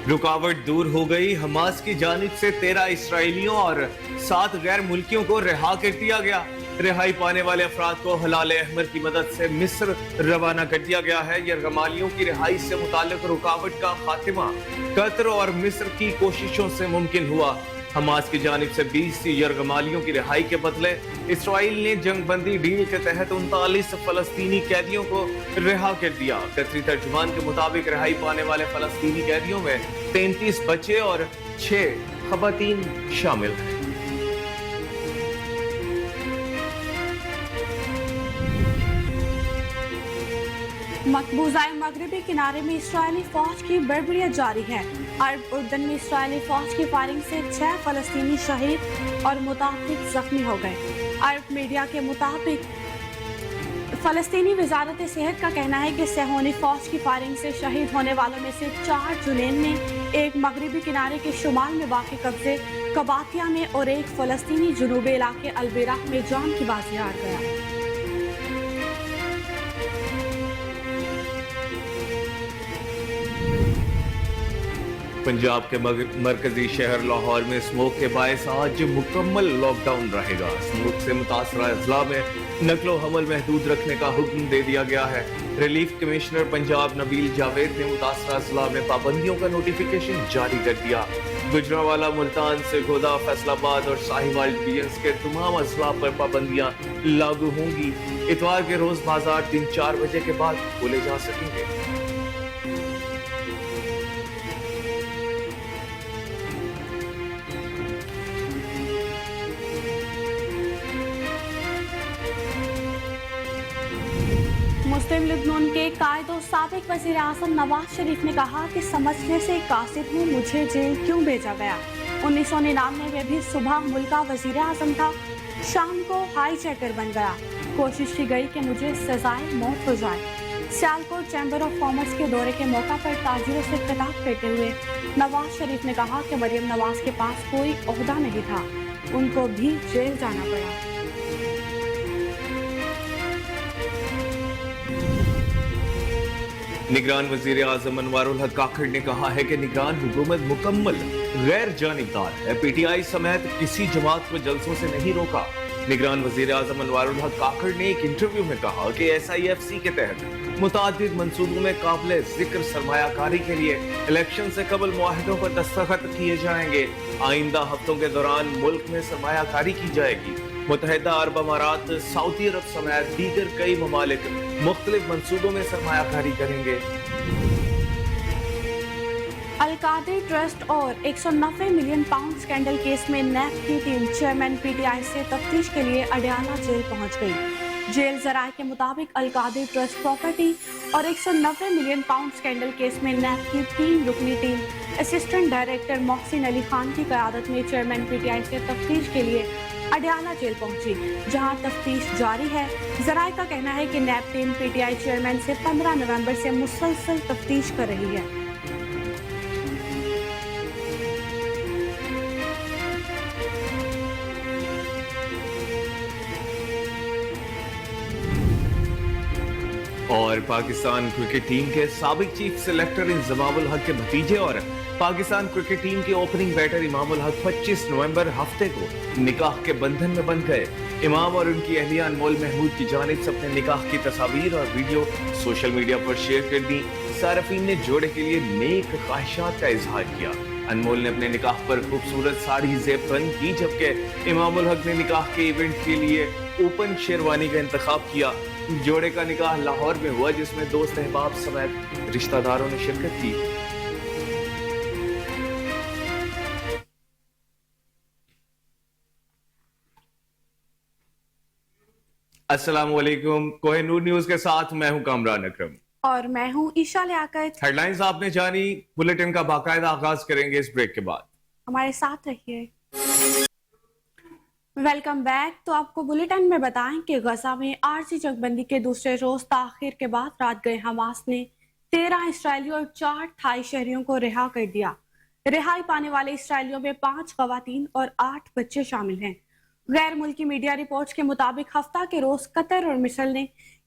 रुकावट दूर हो गई। हमास की जानिब से 13 इसराइलियों और 7 गैर मुल्कियों को रिहा कर दिया गया। रिहाई पाने वाले अफराद को हलाल अहमर की मदद से मिस्र रवाना कर दिया गया है। यरगमालियों की रिहाई से मुताल्लिक रुकावट का खात्मा कतर और मिस्र की कोशिशों से मुमकिन हुआ। हमास की जानिब से 20 यरगमालियों की रिहाई के बदले इसराइल ने जंगबंदी डील के तहत 39 फलस्तीनी कैदियों को रिहा कर दिया। कतरी तर्जुमान के मुताबिक रिहाई पाने वाले फलस्तीनी कैदियों में 33 बच्चे और 6 खवातीन शामिल हैं। मकबूजा मगरबी किनारे में इसराइली फौज की बड़बड़ियां जारी है। अरब उर्दन में इसराइली फौज की फायरिंग से 6 फलस्तीनी शहीद और मुताबिक जख्मी हो गए। अरब मीडिया के मुताबिक फलस्तीनी वजारत सेहत का कहना है कि सेहोनी फौज की फायरिंग से शहीद होने वालों में से 4 जुनैन में, एक मगरबी किनारे के शुमाल में वाक़ कब्जे कबातिया में और एक फलस्तीनी जुनूबी इलाके अलबेरा में जान की बाजी हार गया। पंजाब के मरकजी शहर लाहौर में स्मोक के बायस आज मुकम्मल लॉकडाउन रहेगा। स्मोक से मुतासरा अजला में नकलो हमल महदूद रखने का हुक्म दे दिया गया है। रिलीफ कमिश्नर पंजाब नबील जावेद ने मुतासरा अजला में पाबंदियों का नोटिफिकेशन जारी कर दिया। गुजरांवाला, मुल्तान, सरगोदा, फैसलाबाद और साहिवाल डिवीजन के तमाम अजला पर पाबंदियां लागू होंगी। इतवार के रोज बाजार दिन 4 बजे के बाद खोले जा सकेंगे। मुस्लिम लीग नून के कायद और साबिक वज़ीर आज़म नवाज शरीफ ने कहा कि समझने से कासिर हूँ, मुझे जेल क्यों भेजा गया। 1999 में भी सुबह मुल्का वज़ीर आज़म था, शाम को हाई चेकर बन गया। कोशिश की गई कि मुझे सजाए मौत हो जाए। सियालकोट चैम्बर ऑफ कॉमर्स के दौरे के मौका पर ताजिरों से खिताब करते हुए नवाज शरीफ ने कहा कि मरियम नवाज के पास कोई ओहदा नहीं था, उनको भी जेल जाना पड़ा। निगरान वजीर आजम अनवारुल हक काकड़ ने कहा है कि निगरान हुकूमत मुकम्मल गैर जानिबदार है। पीटीआई समेत किसी जमात को जलसों से नहीं रोका। निगरान वजीर आजम अनवारुल हक काकड़ ने एक इंटरव्यू में कहा कि SIFC के तहत मुतादिद मंसूबों में काबिल जिक्र सरमायाकारी के लिए इलेक्शन से कबल मुआहिदों पर दस्तखत किए जाएंगे। आइंदा हफ्तों के दौरान मुल्क में सरमायाकारी की जाएगी। मुत्तहिदा अरब अमारात, सऊदी अरब समेत दीगर कई ममालिक मुख्तलिफ मंसूबों में सरमायाकारी करेंगे। अलकादिर ट्रस्ट और 190 मिलियन पाउंड स्कैंडल केस में नैब की टीम चेयरमैन PTI से तफ्तीश के लिए अडियाला जेल पहुंच गई। जेल जराये के मुताबिक अलकादिर ट्रस्ट प्रॉपर्टी और 190 मिलियन पाउंड स्कैंडल केस में नैब की 3 रुकनी team assistant director Mohsin Ali Khan की क़यादत में चेयरमैन PTI से तफ्तीश के लिए अडियाला जेल पहुंची, जहां तफ्तीश जारी है। जराये का कहना है कि नैब टीम PTI चेयरमैन से 15 नवंबर से मुसलसल तफ्तीश कर रही है। और पाकिस्तान क्रिकेट टीम के साबिक चीफ सिलेक्टर इंजमामुल हक के भतीजे और पाकिस्तान क्रिकेट टीम के ओपनिंग बैटर इमामुल हक 25 नवंबर हफ्ते को निकाह के बंधन में बंध गए। इमाम और उनकी अहलिया अनमोल महमूद की जानिब से अपने निकाह की तस्वीर और वीडियो सोशल मीडिया पर शेयर कर दी। सारफीन ने जोड़े के लिए नेक ख्वाहिशात का इजहार किया। अनमोल ने अपने निकाह पर खूबसूरत साड़ी ज़ेब बंद की, जबकि इमामुल हक ने निकाह के इवेंट के लिए ओपन शेरवानी का इंतखाब किया। जोड़े का निकाह लाहौर में हुआ, जिसमें दोस्त अहबाब समेत रिश्तेदारों ने शिरकत की। अस्सलाम वालेकुम। कोहिनूर न्यूज के साथ मैं हूं कामरान अकरम और मैं हूं ईशा लियाकत। हेडलाइंस आपने जानी, बुलेटिन का बाकायदा आगाज करेंगे इस ब्रेक के बाद। हमारे साथ रहिए। Welcome back. तो आपको बुलेटिन में बताएं कि गजा में आरजी जंगबंदी के दूसरे रोज ताखिर के बाद रात गए हमास ने 13 इसराइली और 4 थाई शहरियों को रिहा कर दिया। रिहाई पाने वाले इसराइलियों में 5 खवातीन और 8 बच्चे शामिल हैं। गैर मुल्की मीडिया रिपोर्ट्स के मुताबिक हफ्ता के रोज कतर और मिस्र ने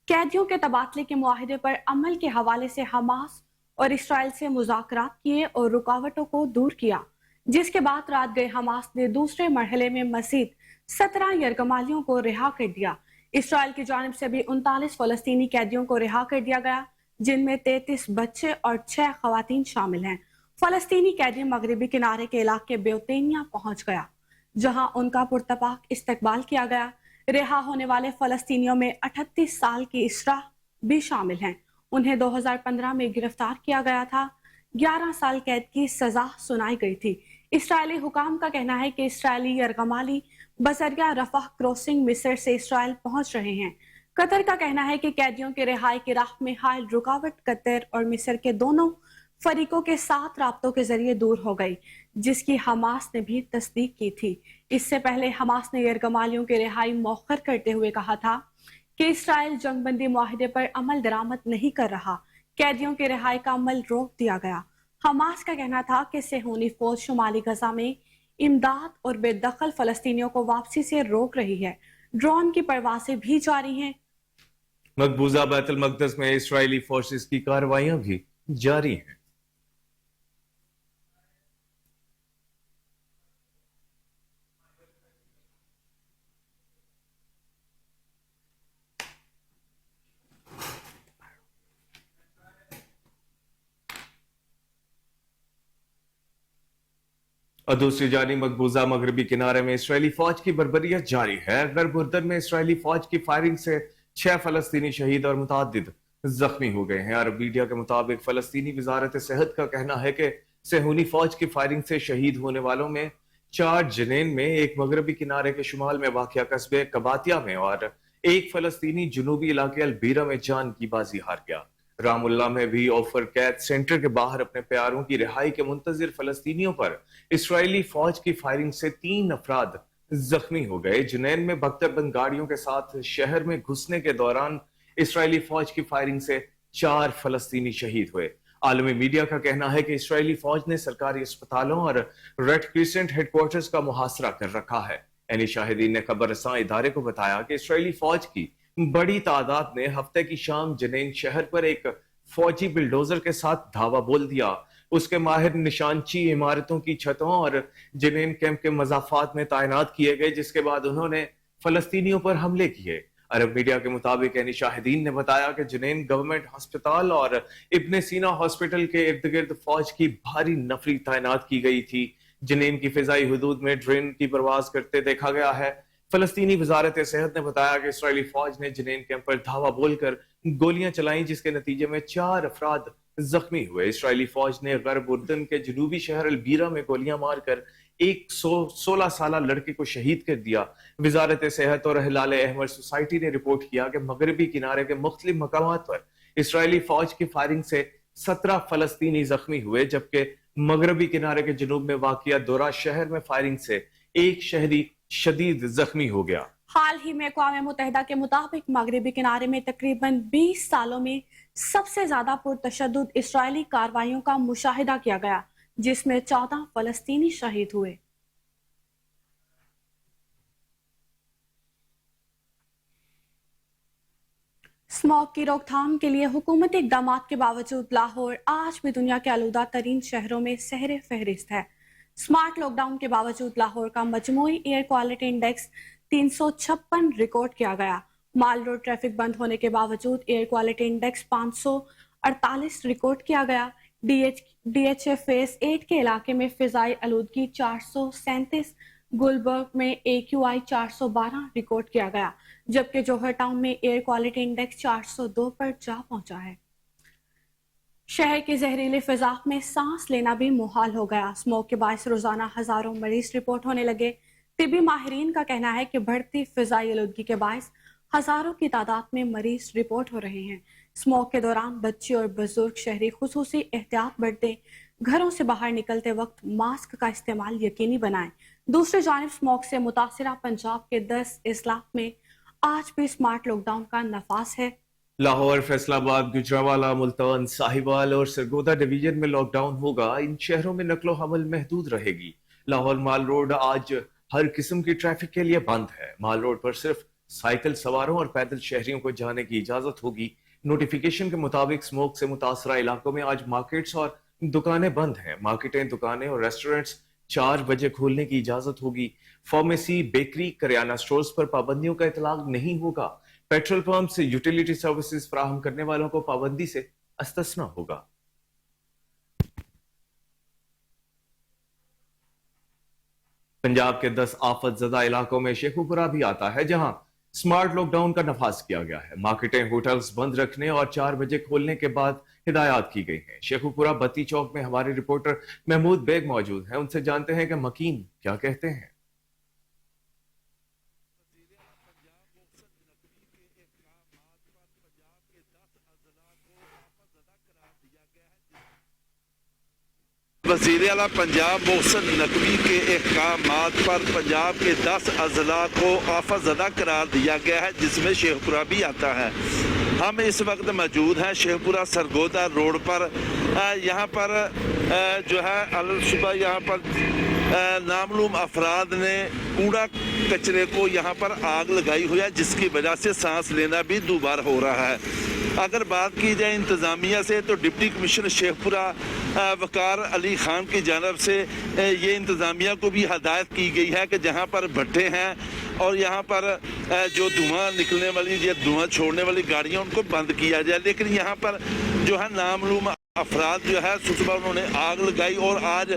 कैदियों के तबादले के मुआहिदे पर अमल के हवाले से हमास और इसराइल से मुज़ाकरात किए और रुकावटों को दूर किया, जिसके बाद रात गए हमास ने दूसरे मरहले में मजीद 17 यरगमालियों को रिहा कर दिया। इसराइल की जानिब से भी 39 फलस्तीनी कैदियों को रिहा कर दिया गया, जिनमें 33 बच्चे और 6 खवातीन शामिल हैं। फलस्तीनी कैदी मगरबी किनारे के इलाके बेउतेनिया पहुंच गया, जहां उनका पुरतपाक इस्तकबाल किया गया। रिहा होने वाले फलस्तीनियों में 38 साल की इसरा भी शामिल हैं। उन्हें 2015 में गिरफ्तार किया गया था। 11 साल कैद की सजा सुनाई गई थी। इसराइली हुकाम का कहना है कि इसराइली यरगमाली बजरिया रफाह क्रॉसिंग मिस्र से इसराइल पहुंच रहे हैं। कतर का कहना है कि कैदियों के रिहाई की राह में हाल रुकावट कतर और मिस्र के दोनों फरीकों के साथ राब्तों के जरिए दूर हो गई, जिसकी हमास ने भी तस्दीक की थी। इससे पहले हमास ने यरगमालियों की रिहाई मौखर करते हुए कहा था कि इसराइल जंगबंदी मुआहिदे पर अमल दरामद नहीं कर रहा। कैदियों के रिहाई का अमल रोक दिया गया। हमास का कहना था कि सेहूनी फौज शुमाली गजा में इमदाद और बेदखल फलस्तीनियों को वापसी से रोक रही है। ड्रोन की परवाजें भी जारी हैं। मकबूजा बैतुल मक़दस में इस्राएली फोर्सेस की कार्रवाइयां भी जारी हैं। और दूसरी जानिब मकबूजा मगरबी किनारे में इसराइली फौज की बर्बरियत जारी है। गर्ब उर्दन में इसराइली फौज की फायरिंग से 6 फलस्तीनी शहीद और मुतअद्दिद जख्मी हो गए हैं। अरब मीडिया के मुताबिक फलस्तीनी वजारत सेहत का कहना है कि सेहूनी फौज की फायरिंग से शहीद होने वालों में 4 जनेन में, एक मगरबी किनारे के शुमाल में वाक़िया कस्बे कबातिया में और एक फलस्तीनी जुनूबी इलाके अलबीरा में जान की बाजी हार गया। रामुल्ला में भी ऑफर कैद सेंटर के बाहर अपने प्यारों की रिहाई के मुंतजिर फलस्तीनियों पर इसराइली फौज की फायरिंग से 3 अफराद जख्मी हो गए। जुनैन में बख्तरबंद गाड़ियों के साथ शहर में घुसने के दौरान इसराइली फौज की फायरिंग से 4 फलस्तीनी शहीद हुए। आलमी मीडिया का कहना है कि इसराइली फौज ने सरकारी अस्पतालों और रेड क्रिसेंट हेडक्वार्टर्स का मुहासरा कर रखा है। यानी शाहिदीन ने खबर रसां इदारे को बताया कि इसराइली फौज की बड़ी तादाद ने हफ्ते की शाम जनेन शहर पर एक फौजी बिल्डोजर के साथ धावा बोल दिया। उसके माहिर निशानची इमारतों की छतों और जनेन कैंप के मजाफात में तैनात किए गए, जिसके बाद उन्होंने फलस्तीनियों पर हमले किए। अरब मीडिया के मुताबिक यानी शाहिदीन ने बताया कि जनेन गवर्नमेंट अस्पताल और इब्ने सीना हॉस्पिटल के इर्द गिर्द फौज की भारी नफरी तैनात की गई थी। जनेन की फिजाई हुदूद में ड्रोन की परवाज करते देखा गया है। फलस्तीनी वजारत सेहत ने बताया कि इसराइली फौज ने जनेन कैंप पर धावा बोलकर गोलियां चलाई, जिसके नतीजे में 4 अफराद जख्मी हुए। इसराइली फौज ने गर्ब उर्दन के जनूबी शहर अलबीरा में गोलियां मारकर एक 16 साल लड़के को शहीद कर दिया। वजारत सेहत और हिलाल अहमर सोसाइटी ने रिपोर्ट किया कि मगरबी किनारे के मुख्तलिफ मकामात पर इसराइली फौज की फायरिंग से 17 फलस्तीनी जख्मी हुए, जबकि मगरबी किनारे के जनूब में वाक़िया दोरा शहर में फायरिंग से एक शहरी शदीद जख्मी हो गया। हाल ही में अक़वाम मुत्तहिदा के मुताबिक मगरबी किनारे में तकरीबन 20 सालों में सबसे ज्यादा पुरतशद्दुद इसराइली कार्रवाइयों का मुशाहिदा किया गया, जिसमें 14 फलस्तीनी शहीद हुए। स्मॉग की रोकथाम के लिए हुकूमती इक़दामात के बावजूद लाहौर आज भी दुनिया के आलूदा तरीन शहरों में सहरे फहरिस्त है। स्मार्ट लॉकडाउन के बावजूद लाहौर का मजमूई एयर क्वालिटी इंडेक्स 356 रिकॉर्ड किया गया। माल रोड ट्रैफिक बंद होने के बावजूद एयर क्वालिटी इंडेक्स 548 रिकॉर्ड किया गया। DHA फेज 8 के इलाके में फिजाई आलूदगी 437, गुलबर्ग में AQI 412 रिकॉर्ड किया गया, जबकि जौहर टाउन में एयर क्वालिटी इंडेक्स 402 पर जा पहुंचा है। शहर की जहरीली फिजा में सांस लेना भी मुहाल हो गया। स्मोक के बायस रोजाना हजारों मरीज रिपोर्ट होने लगे। तिबी माहिरीन का कहना है कि बढ़ती फिजाई आलूदगी के बायस हजारों की तादाद में मरीज रिपोर्ट हो रहे हैं। स्मोक के दौरान बच्चे और बुजुर्ग शहरी खुसूसी एहतियात बरतें। घरों से बाहर निकलते वक्त मास्क का इस्तेमाल यकीनी बनाएं। दूसरी जानिब स्मोक से मुतासिरा पंजाब के 10 इस्लाक में आज भी स्मार्ट लॉकडाउन का नफाज है। लाहौर, फैसलाबाद, गुजरावाला, मुल्तान, साहिवाल और सरगोदा डिवीजन में लॉकडाउन होगा। इन शहरों में नकलो हमल महदूद रहेगी। लाहौर माल रोड आज हर किस्म की ट्रैफिक के लिए बंद है। माल रोड पर सिर्फ साइकिल सवारों और पैदल शहरियों को जाने की इजाजत होगी। नोटिफिकेशन के मुताबिक स्मोक से मुतासरा इलाकों में आज मार्केट्स और दुकानें बंद हैं। मार्केटें, दुकानें और रेस्टोरेंट्स 4 बजे खोलने की इजाजत होगी। फार्मेसी, बेकरी, करियाना स्टोर्स पर पाबंदियों का इतलाक नहीं होगा। पेट्रोल पंप से यूटिलिटी सर्विसेज फराहम करने वालों को पाबंदी से अस्तस्ना होगा। पंजाब के 10 आफत ज़दा इलाकों में शेखुपुरा भी आता है, जहां स्मार्ट लॉकडाउन का नफाज किया गया है। मार्केटें, होटल्स बंद रखने और 4 बजे खोलने के बाद हिदायत की गई हैं। शेखुपुरा बत्ती चौक में हमारे रिपोर्टर महमूद बेग मौजूद हैं। उनसे जानते हैं कि मकीन क्या कहते हैं। वज़ीर आला पंजाब मोहसिन नकवी के अहकामात पर पंजाब के 10 अजला को आफत ज़दा करार दिया गया है, जिसमें शेखपुरा भी आता है। हम इस वक्त मौजूद हैं शेखपुरा सरगोदा रोड पर। यहाँ पर जो है अल सुबह यहाँ पर नामलूम अफराद ने कूड़ा कचरे को यहाँ पर आग लगाई हुई है, जिसकी वजह से सांस लेना भी दुबार हो रहा है। अगर बात की जाए इंतज़ामिया से, तो डिप्टी कमिश्नर शेखपुरा वकार अली खान की जानब से ये इंतज़ामिया को भी हदायत की गई है कि जहाँ पर भट्टे हैं और यहाँ पर जो धुआं निकलने वाली या धुआं छोड़ने वाली गाड़ियाँ, उनको बंद किया जाए। लेकिन यहाँ पर जो है नामलूम अफराद जो है सुबह उन्होंने आग लगाई और आज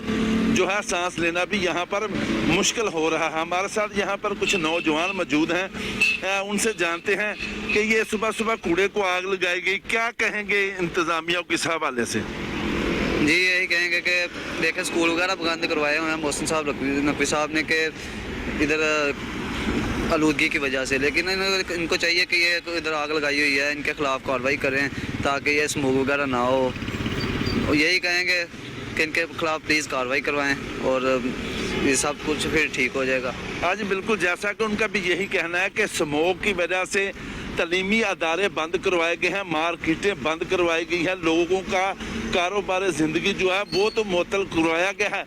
जो है सांस लेना भी यहाँ पर मुश्किल हो रहा है। हमारे साथ यहाँ पर कुछ नौजवान मौजूद हैं, उनसे जानते हैं कि ये सुबह सुबह कूड़े को आग लगाई गई, क्या कहेंगे इंतज़ामिया के इस हवाले से? जी यही कहेंगे कि देखें स्कूल वगैरह बंद करवाए हुए हैं मोहसिन साहब नकवी साहब ने, कि इधर आलूदगी की वजह से, लेकिन इनको चाहिए कि ये इधर आग लगाई हुई है, इनके खिलाफ कार्रवाई करें ताकि ये स्मोक वगैरह ना हो। और यही कहेंगे कि इनके खिलाफ प्लीज़ कार्रवाई करवाएं और ये सब कुछ फिर ठीक हो जाएगा। आज बिल्कुल जैसा कि उनका भी यही कहना है कि स्मोक की वजह से तलीमी अदारे बंद करवाए गए हैं, मार्केटें बंद करवाई गई हैं, लोगों का कारोबार ज़िंदगी जो है वो तो मुअत्तल करवाया गया है,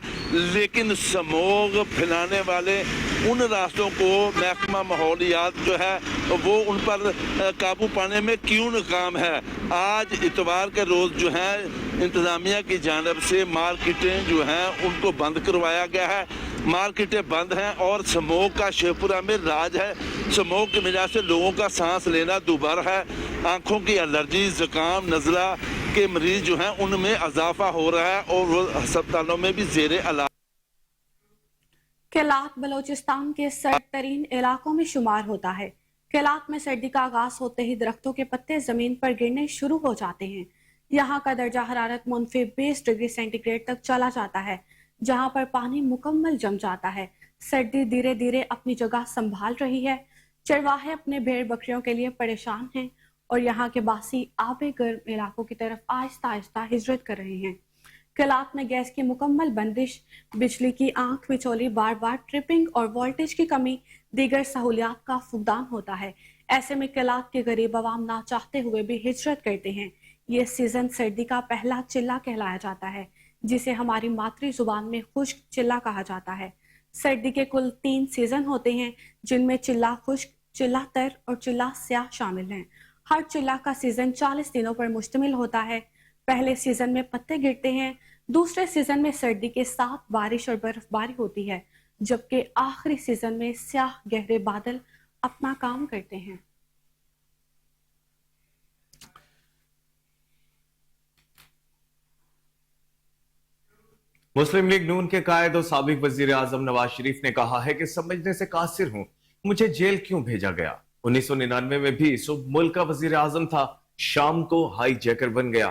लेकिन स्मोक फैलाने वाले उन रास्तों को महकमा माहौलियात जो है वो उन पर काबू पाने में क्यों नाकाम है। आज इतवार के रोज़ जो है इंतज़ामिया की जानब से मार्केटें जो हैं उनको बंद करवाया गया है। मार्केटें बंद हैं और स्मोक का शेखपुरा में राज है। स्मोक की वजह से लोगों का सांस लेना दुबार है, आंखों की एलर्जी, ज़ुकाम, नज़ला के मरीज जो हैं उनमें इजाफा हो रहा है और वो अस्पतालों में भी ज़ेरे इलाज। केलात बलोचिस्तान के सर्द तरीन इलाकों में शुमार होता है। केलात में सर्दी का आगाज होते ही दरख्तों के पत्ते जमीन पर गिरने शुरू हो जाते हैं। यहाँ का दर्जा हरारत मुनफी 20 डिग्री सेंटीग्रेड तक चला जाता है, जहाँ पर पानी मुकम्मल जम जाता है। सर्दी धीरे धीरे अपनी जगह संभाल रही है। चरवाहे अपने भेड़ बकरियों के लिए परेशान हैं और यहाँ के बासी आबे गर्म इलाकों की तरफ आहिस्ता आहिस्ता हिजरत कर रहे हैं। केलात में गैस की मुकम्मल बंदिश, बिजली की आंख मिचौली, बार बार ट्रिपिंग और वोल्टेज की कमी, दीगर सहूलियात का फुकदान होता है। ऐसे में केलात के गरीब अवाम ना चाहते हुए भी हिजरत करते हैं। ये सीजन सर्दी का पहला चिल्ला कहलाया जाता है, जिसे हमारी मातृ जुबान में खुश्क चिल्ला कहा जाता है। सर्दी के कुल 3 सीजन होते हैं, जिनमें चिल्ला खुश्क, चिल्ला तर और चिल्ला स्याह शामिल हैं। हर चिल्ला का सीजन 40 दिनों पर मुश्तमिल होता है। पहले सीजन में पत्ते गिरते हैं, दूसरे सीजन में सर्दी के साथ बारिश और बर्फबारी होती है, जबकि आखिरी सीजन में स्याह गहरे बादल अपना काम करते हैं। मुस्लिम लीग नून के कायद और साबिक वजीर आजम नवाज शरीफ ने कहा है कि समझने से कासिर हूं, मुझे जेल क्यों भेजा गया। 1999 में भी सुब मुल्क का वजीर आजम था, शाम को हाई जैकर बन गया।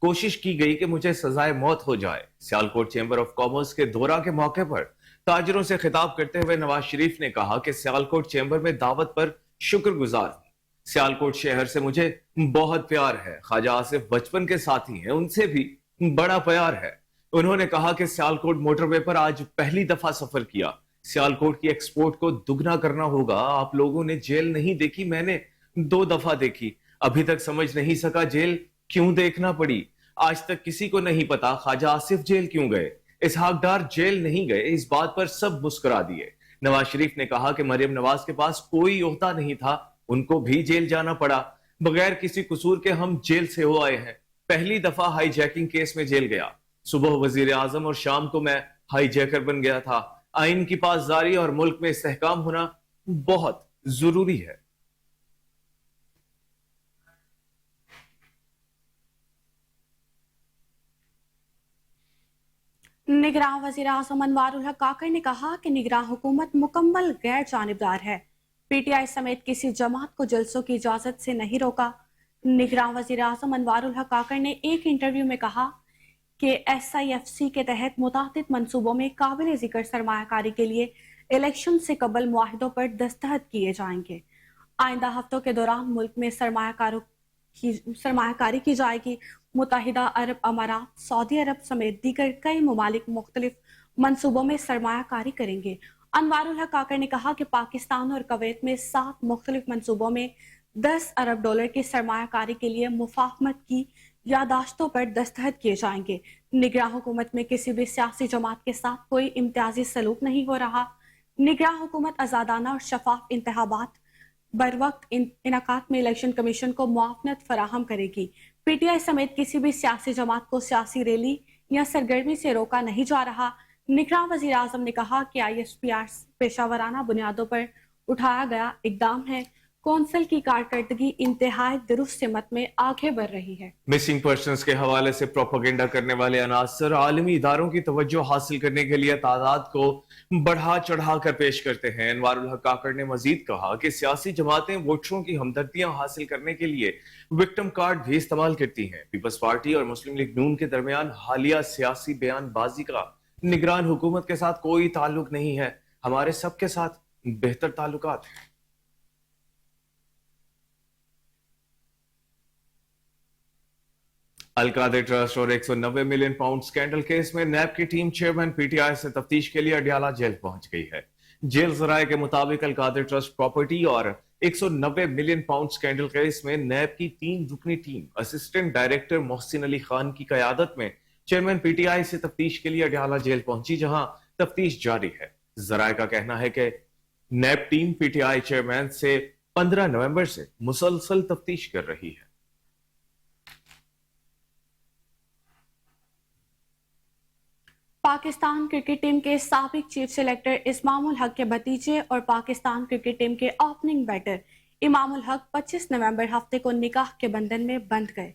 कोशिश की गई कि मुझे सजाए मौत हो जाए। सियालकोट चैम्बर ऑफ कॉमर्स के दौरा के मौके पर ताजरों से खिताब करते हुए नवाज शरीफ ने कहा कि सियालकोट चैम्बर में दावत पर शुक्रगुजार हूं। सियालकोट शहर से मुझे बहुत प्यार है। ख्वाजा आसिफ बचपन के साथी हैं, उनसे भी बड़ा प्यार है। उन्होंने कहा कि सियालकोट मोटरवे पर आज पहली दफा सफर किया। सियालकोट की एक्सपोर्ट को दुगना करना होगा। आप लोगों ने जेल नहीं देखी, मैंने 2 दफा देखी। अभी तक समझ नहीं सका जेल क्यों देखना पड़ी। आज तक किसी को नहीं पता ख्वाजा आसिफ जेल क्यों गए, इसहाक डार जेल नहीं गए। इस बात पर सब मुस्कुरा दिए। नवाज शरीफ ने कहा कि मरियम नवाज के पास कोई ओहदा नहीं था, उनको भी जेल जाना पड़ा। बगैर किसी कसूर के हम जेल से हो आए हैं। पहली दफा हाईजैकिंग केस में जेल गया। सुबह वजीर आजम और शाम को मैं हाईजैकर बन गया था। आइन की पासदारी और मुल्क में इस्तेहकाम होना बहुत जरूरी है। निगरान वज़ीर आज़म अनवारुल हक काकड़ ने कहा कि निगरान हुकूमत मुकम्मल गैर जानिबदार है। पीटीआई समेत किसी जमात को जलसों की इजाजत से नहीं रोका। निगरान वज़ीर आज़म अनवारुल हक काकड़ ने एक इंटरव्यू में कहा कि SIFC के तहत मुतादिद मंसूबों में काबिल जिक्र सरमायाकारी के लिए इलेक्शन से कबल मुआहिदों पर दस्तखत किए जाएंगे। आइंदा हफ्तों के दौरान मुल्क में सरमायाकारी की जाएगी। मुत्तहिदा अरब अमारात, सऊदी अरब समेत दीगर कई ममालिक मुख्तलिफ मंसूबों में सरमायाकारी करेंगे। अनवारुल हक काकड़ ने कहा कि पाकिस्तान और कुवैत में 7 मुख्तलिफ मंसूबों में 10 अरब डॉलर की सरमायाकारी के लिए मुफाहमत की यादाश्तों पर दस्तखत किए जाएंगे। निगरान हुकूमत में किसी भी सियासी जमात के साथ कोई इम्तियाजी सलूक नहीं हो रहा। निगरान हुकूमत आज़ादाना और शफाफ इंतखाबात बरवक्त इनकात में इलेक्शन कमीशन को मुआवनत फराहम करेगी। पीटीआई समेत किसी भी सियासी जमात को सियासी रैली या सरगर्मी से रोका नहीं जा रहा। निगरान वज़ीर आज़म ने कहा कि ISPR पेशावराना बुनियादों पर उठाया गया इकदाम है। कौंसिल की कारकर्दगी इंतहाई दुरुस्त सिमत में आगे बढ़ रही है। मिसिंग पर्सनस के हवाले से प्रोपेगेंडा करने वाले अनासर आलमी इदारों की तवज्जो हासिल करने के लिए तादाद को बढ़ा चढ़ा कर पेश करते हैं। अनवारुल हक काकड़ ने मजीद कहा कि सियासी जमातें वोटरों की हमदर्दियां हासिल करने के लिए विक्टिम कार्ड भी इस्तेमाल करती हैं। पीपल्स पार्टी और मुस्लिम लीग नून के दरमियान हालिया सियासी बयानबाजी का निगरान हुकूमत के साथ कोई ताल्लुक नहीं है। हमारे सबके साथ बेहतर ताल्लुकात हैं। अलकादर ट्रस्ट और 190 मिलियन पाउंड स्कैंडल केस में नैब की टीम चेयरमैन पीटीआई से तफ्तीश के लिए अडियाला जेल पहुंच गई है। जेल जराये के मुताबिक अलकादर ट्रस्ट प्रॉपर्टी और 190 मिलियन पाउंड स्कैंडल केस में नैब की 3 रुकनी team assistant director Mohsin Ali Khan की कयादत में चेयरमैन पीटीआई से तफ्तीश के लिए अडियाला जेल पहुंची, जहां तफ्तीश जारी है। जराये का कहना है कि नैब टीम पीटीआई चेयरमैन से 15 नवंबर से मुसलसल तफ्तीश कर रही है। पाकिस्तान क्रिकेट टीम के साबिक चीफ सेलेक्टर इस्मामुल हक के भतीजे और पाकिस्तान क्रिकेट टीम के ओपनिंग बैटर इमामुल हक 25 नवंबर हफ्ते को निकाह के बंधन में बंध गए।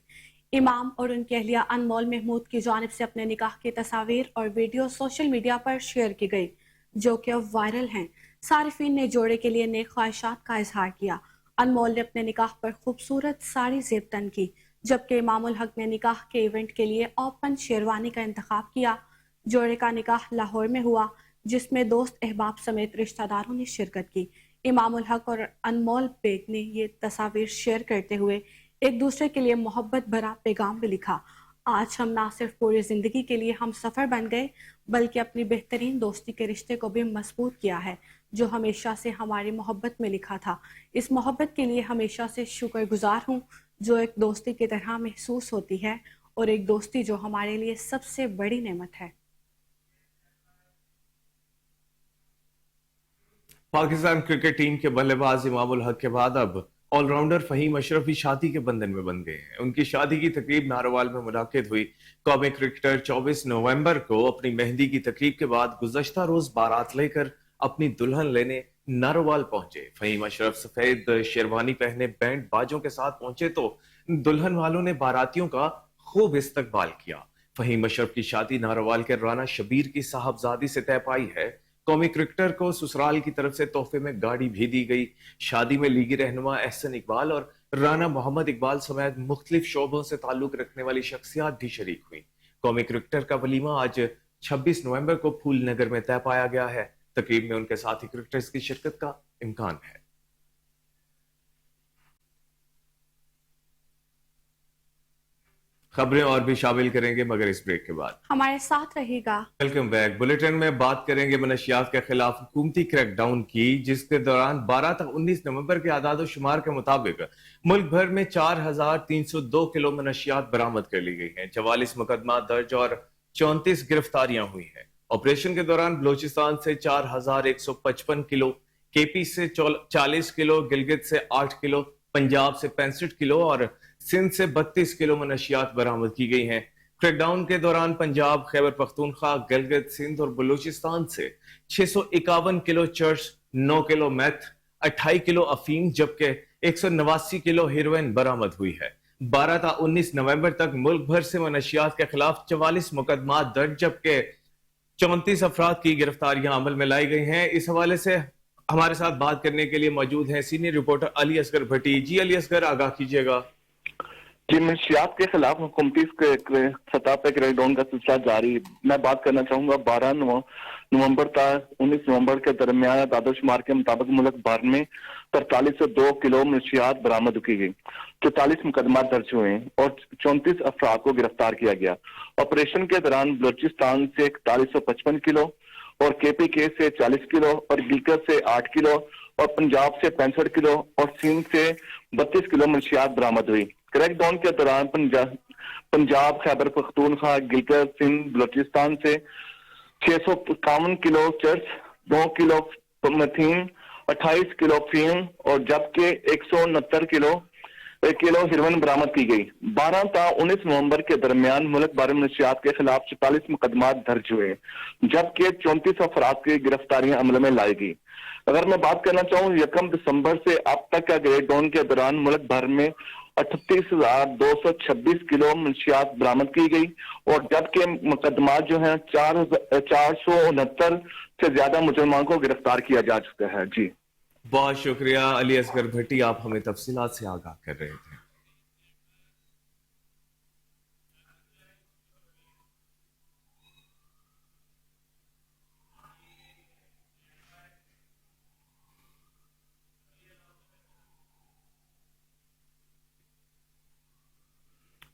इमाम और उनकी अहलिया अनमोल महमूद की जानिब से अपने निकाह की तस्वीर और वीडियो सोशल मीडिया पर शेयर की गई, जो कि अब वायरल हैं। सारिफीन ने जोड़े के लिए नेक ख्वाहिशात का इजहार किया। अनमोल ने अपने निकाह पर खूबसूरत साड़ी जेब तन की, जबकि इमामुल हक ने निकाह के इवेंट के लिए ओपन शेरवानी का इंतखाब किया। जोड़े का निकाह लाहौर में हुआ, जिसमें दोस्त अहबाब समेत रिश्तेदारों ने शिरकत की। इमामुल हक और अनमोल बेग ने ये तस्वीर शेयर करते हुए एक दूसरे के लिए मोहब्बत भरा पैगाम भी लिखा। आज हम ना सिर्फ पूरी जिंदगी के लिए हम सफर बन गए, बल्कि अपनी बेहतरीन दोस्ती के रिश्ते को भी मजबूत किया है, जो हमेशा से हमारी मोहब्बत में लिखा था। इस मोहब्बत के लिए हमेशा से शुक्रगुजार हूँ, जो एक दोस्ती की तरह महसूस होती है, और एक दोस्ती जो हमारे लिए सबसे बड़ी नेमत है। पाकिस्तान क्रिकेट टीम के बल्लेबाज इमामुल हक के बाद अब ऑलराउंडर फहीम अशरफ भी शादी के बंधन में बन गए हैं। उनकी शादी की तकरीब नारोवाल में मुनाकिद हुई। कौमी क्रिकेटर 24 नवंबर को अपनी मेहंदी की तकरीब के बाद गुज़श्ता रोज बारात लेकर अपनी दुल्हन लेने नारोवाल पहुंचे। फहीम अशरफ सफेद शेरवानी पहने बैंड बाजों के साथ पहुंचे तो दुल्हन वालों ने बारातियों का खूब इस्तकबाल किया। फहीम अशरफ की शादी नारोवाल के राना शबीर की साहबजादी से तय पाई है। कौमी क्रिकेटर को ससुराल की तरफ से तोहफे में गाड़ी भी दी गई। शादी में लीगी रहनुमा एहसन इकबाल और राना मोहम्मद इकबाल समेत मुख्तलिफ शोबों से ताल्लुक रखने वाली शख्सियात भी शरीक हुई। कौमी क्रिकेटर का वलीमा आज 26 नवंबर को फूल नगर में तय पाया गया है। तकरीब में उनके साथी क्रिकेटर्स की शिरकत का इम्कान है। खबरें और भी शामिल करेंगे, मगर इस ब्रेक के बाद। हमारे साथ रहेगा। Welcome back. बुलेटिन में बात करेंगे मनशियात के खिलाफ हुकूमती क्रैकडाउन की, जिसके दौरान 12 तक 19 नवंबर के आदाद शुमार के मुताबिक मुल्क भर में 4302 किलो मनशियात बरामद कर ली गई हैं। 44 मुकदमा दर्ज और 34 गिरफ्तारियां हुई हैं। ऑपरेशन के दौरान बलोचिस्तान से 4155 किलो, केपी से 40 किलो, गिलगित से 8 किलो, पंजाब से 65 किलो और सिंध से 32 किलो मनशियात बरामद की गई हैं। क्रैकडाउन के दौरान पंजाब, खैबर पख्तूनख्वा, गिलगित, सिंध और बलूचिस्तान से 651 kilo church, 9 kilo math, 28 kilo अफीम जबकि 189 किलो हेरोइन बरामद हुई है। 12 ta 19 नवंबर तक मुल्क भर से मनशियात के खिलाफ 44 मुकदमा दर्ज जबकि 34 अफराद की गिरफ्तारियां अमल में लाई गई हैं। इस हवाले से हमारे साथ बात करने के लिए मौजूद हैं सीनियर रिपोर्टर अली असगर भट्टी। जी अली असगर, आगाह कीजिएगा। जी, मंशियात के खिलाफ हुकूमती सतह पर क्रैकडाउन का सिलसिला जारी। मैं बात करना चाहूंगा 12 नवंबर तक 19 नवंबर के दरमियान दादोशुमार के मुताबिक मुल्क भर में 4302 किलो मंशियात बरामद की गई, 44 मुकदमा दर्ज हुए और 34 अफराद को गिरफ्तार किया गया। ऑपरेशन के दौरान बलूचिस्तान से 4155 किलो और KPK से 40 किलो और गिलगित से 8 किलो और पंजाब से 65 किलो और सिंध से 32 किलो मंशियात बरामद हुई। क्रैकडाउन के दौरान पंजाब, खैबर पख्तूनख्वा, गिलगित, सिंध, बलूचिस्तान से 651 किलो चर्च, 2 किलो मथीन, 28 किलो फीम और जबकि 169 किलो हेरोइन बरामद की गई। 12 ta 19 नवंबर के दरमियान मुल्क भर में नशियात के खिलाफ 44 मुकदमा दर्ज हुए जबकि 34 अफराद की गिरफ्तारियां अमल में लाई गई। अगर मैं बात करना चाहूँ 1 दिसंबर से अब तक का क्रैकडाउन के दौरान मुल्क भर में 38,226 किलो मंशियात बरामद की गई और जबकि मुकदमा जो है 469 से ज्यादा मुजरमान को गिरफ्तार किया जा चुका है। जी बहुत शुक्रिया अली असगर भट्टी, आप हमें तफसीलात से आगाह कर रहे थे।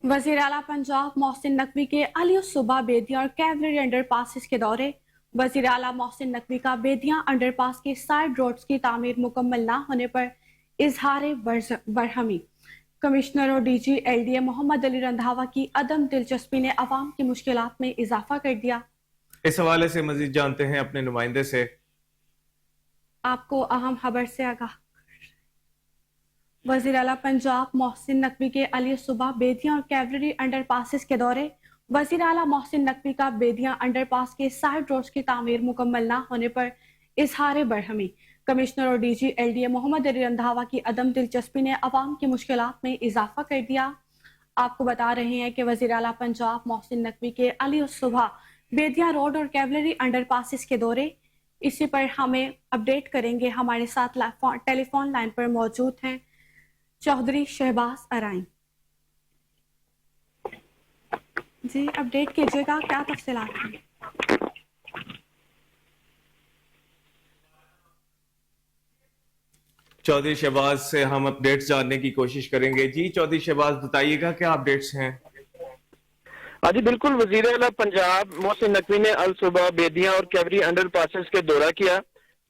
वजीर आला पंजाब मोहसिन नकवी के अली सुबह बेदिया और कैवलरी अंडरपासेस के दौरे। वजीर आला मोहसिन नकवी का बेदिया अंडरपास के साइड रोड्स की तामीर मुकम्मल न होने पर इजहार बरहमी। कमिश्नर और DG LDA मोहम्मद अली रंधावा की अदम दिलचस्पी ने अवाम की मुश्किलात में इजाफा कर दिया। इस हवाले से मजीद जानते हैं अपने नुमाइंदे से। आपको अहम खबर से आगाह। वजीर आला पंजाब मोहसिन नकवी के अली सुबह बेदिया और कैवलरी अंडरपासेस के दौरे। वजीर आला मोहसिन नकवी का बेदिया अंडरपास के साइड रोड्स की तामीर मुकम्मल न होने पर इजहार बरहमी। कमिश्नर और DG LDA मोहम्मद अली रंधावा की अदम दिलचस्पी ने अवाम की मुश्किलात में इजाफा कर दिया। आपको बता रहे हैं कि वजीर आला पंजाब मोहसिन नकवी के अली सुबह बेदिया रोड और कैवलरी अंडरपासेस के दौरे। इसी पर हमें अपडेट करेंगे, हमारे साथ टेलीफोन लाइन पर मौजूद हैं चौधरी शहबाज अराइन। जी अपडेट कीजिएगा, क्या तफसीलात हैं? चौधरी शहबाज से हम अपडेट्स जानने की कोशिश करेंगे। जी चौधरी शहबाज, बताइएगा क्या अपडेट्स हैं? हाँ जी बिल्कुल, वजीर आला पंजाब मोहसिन नकवी ने अल सुबह बेदिया और कैवरी अंडरपासेस के दौरा किया।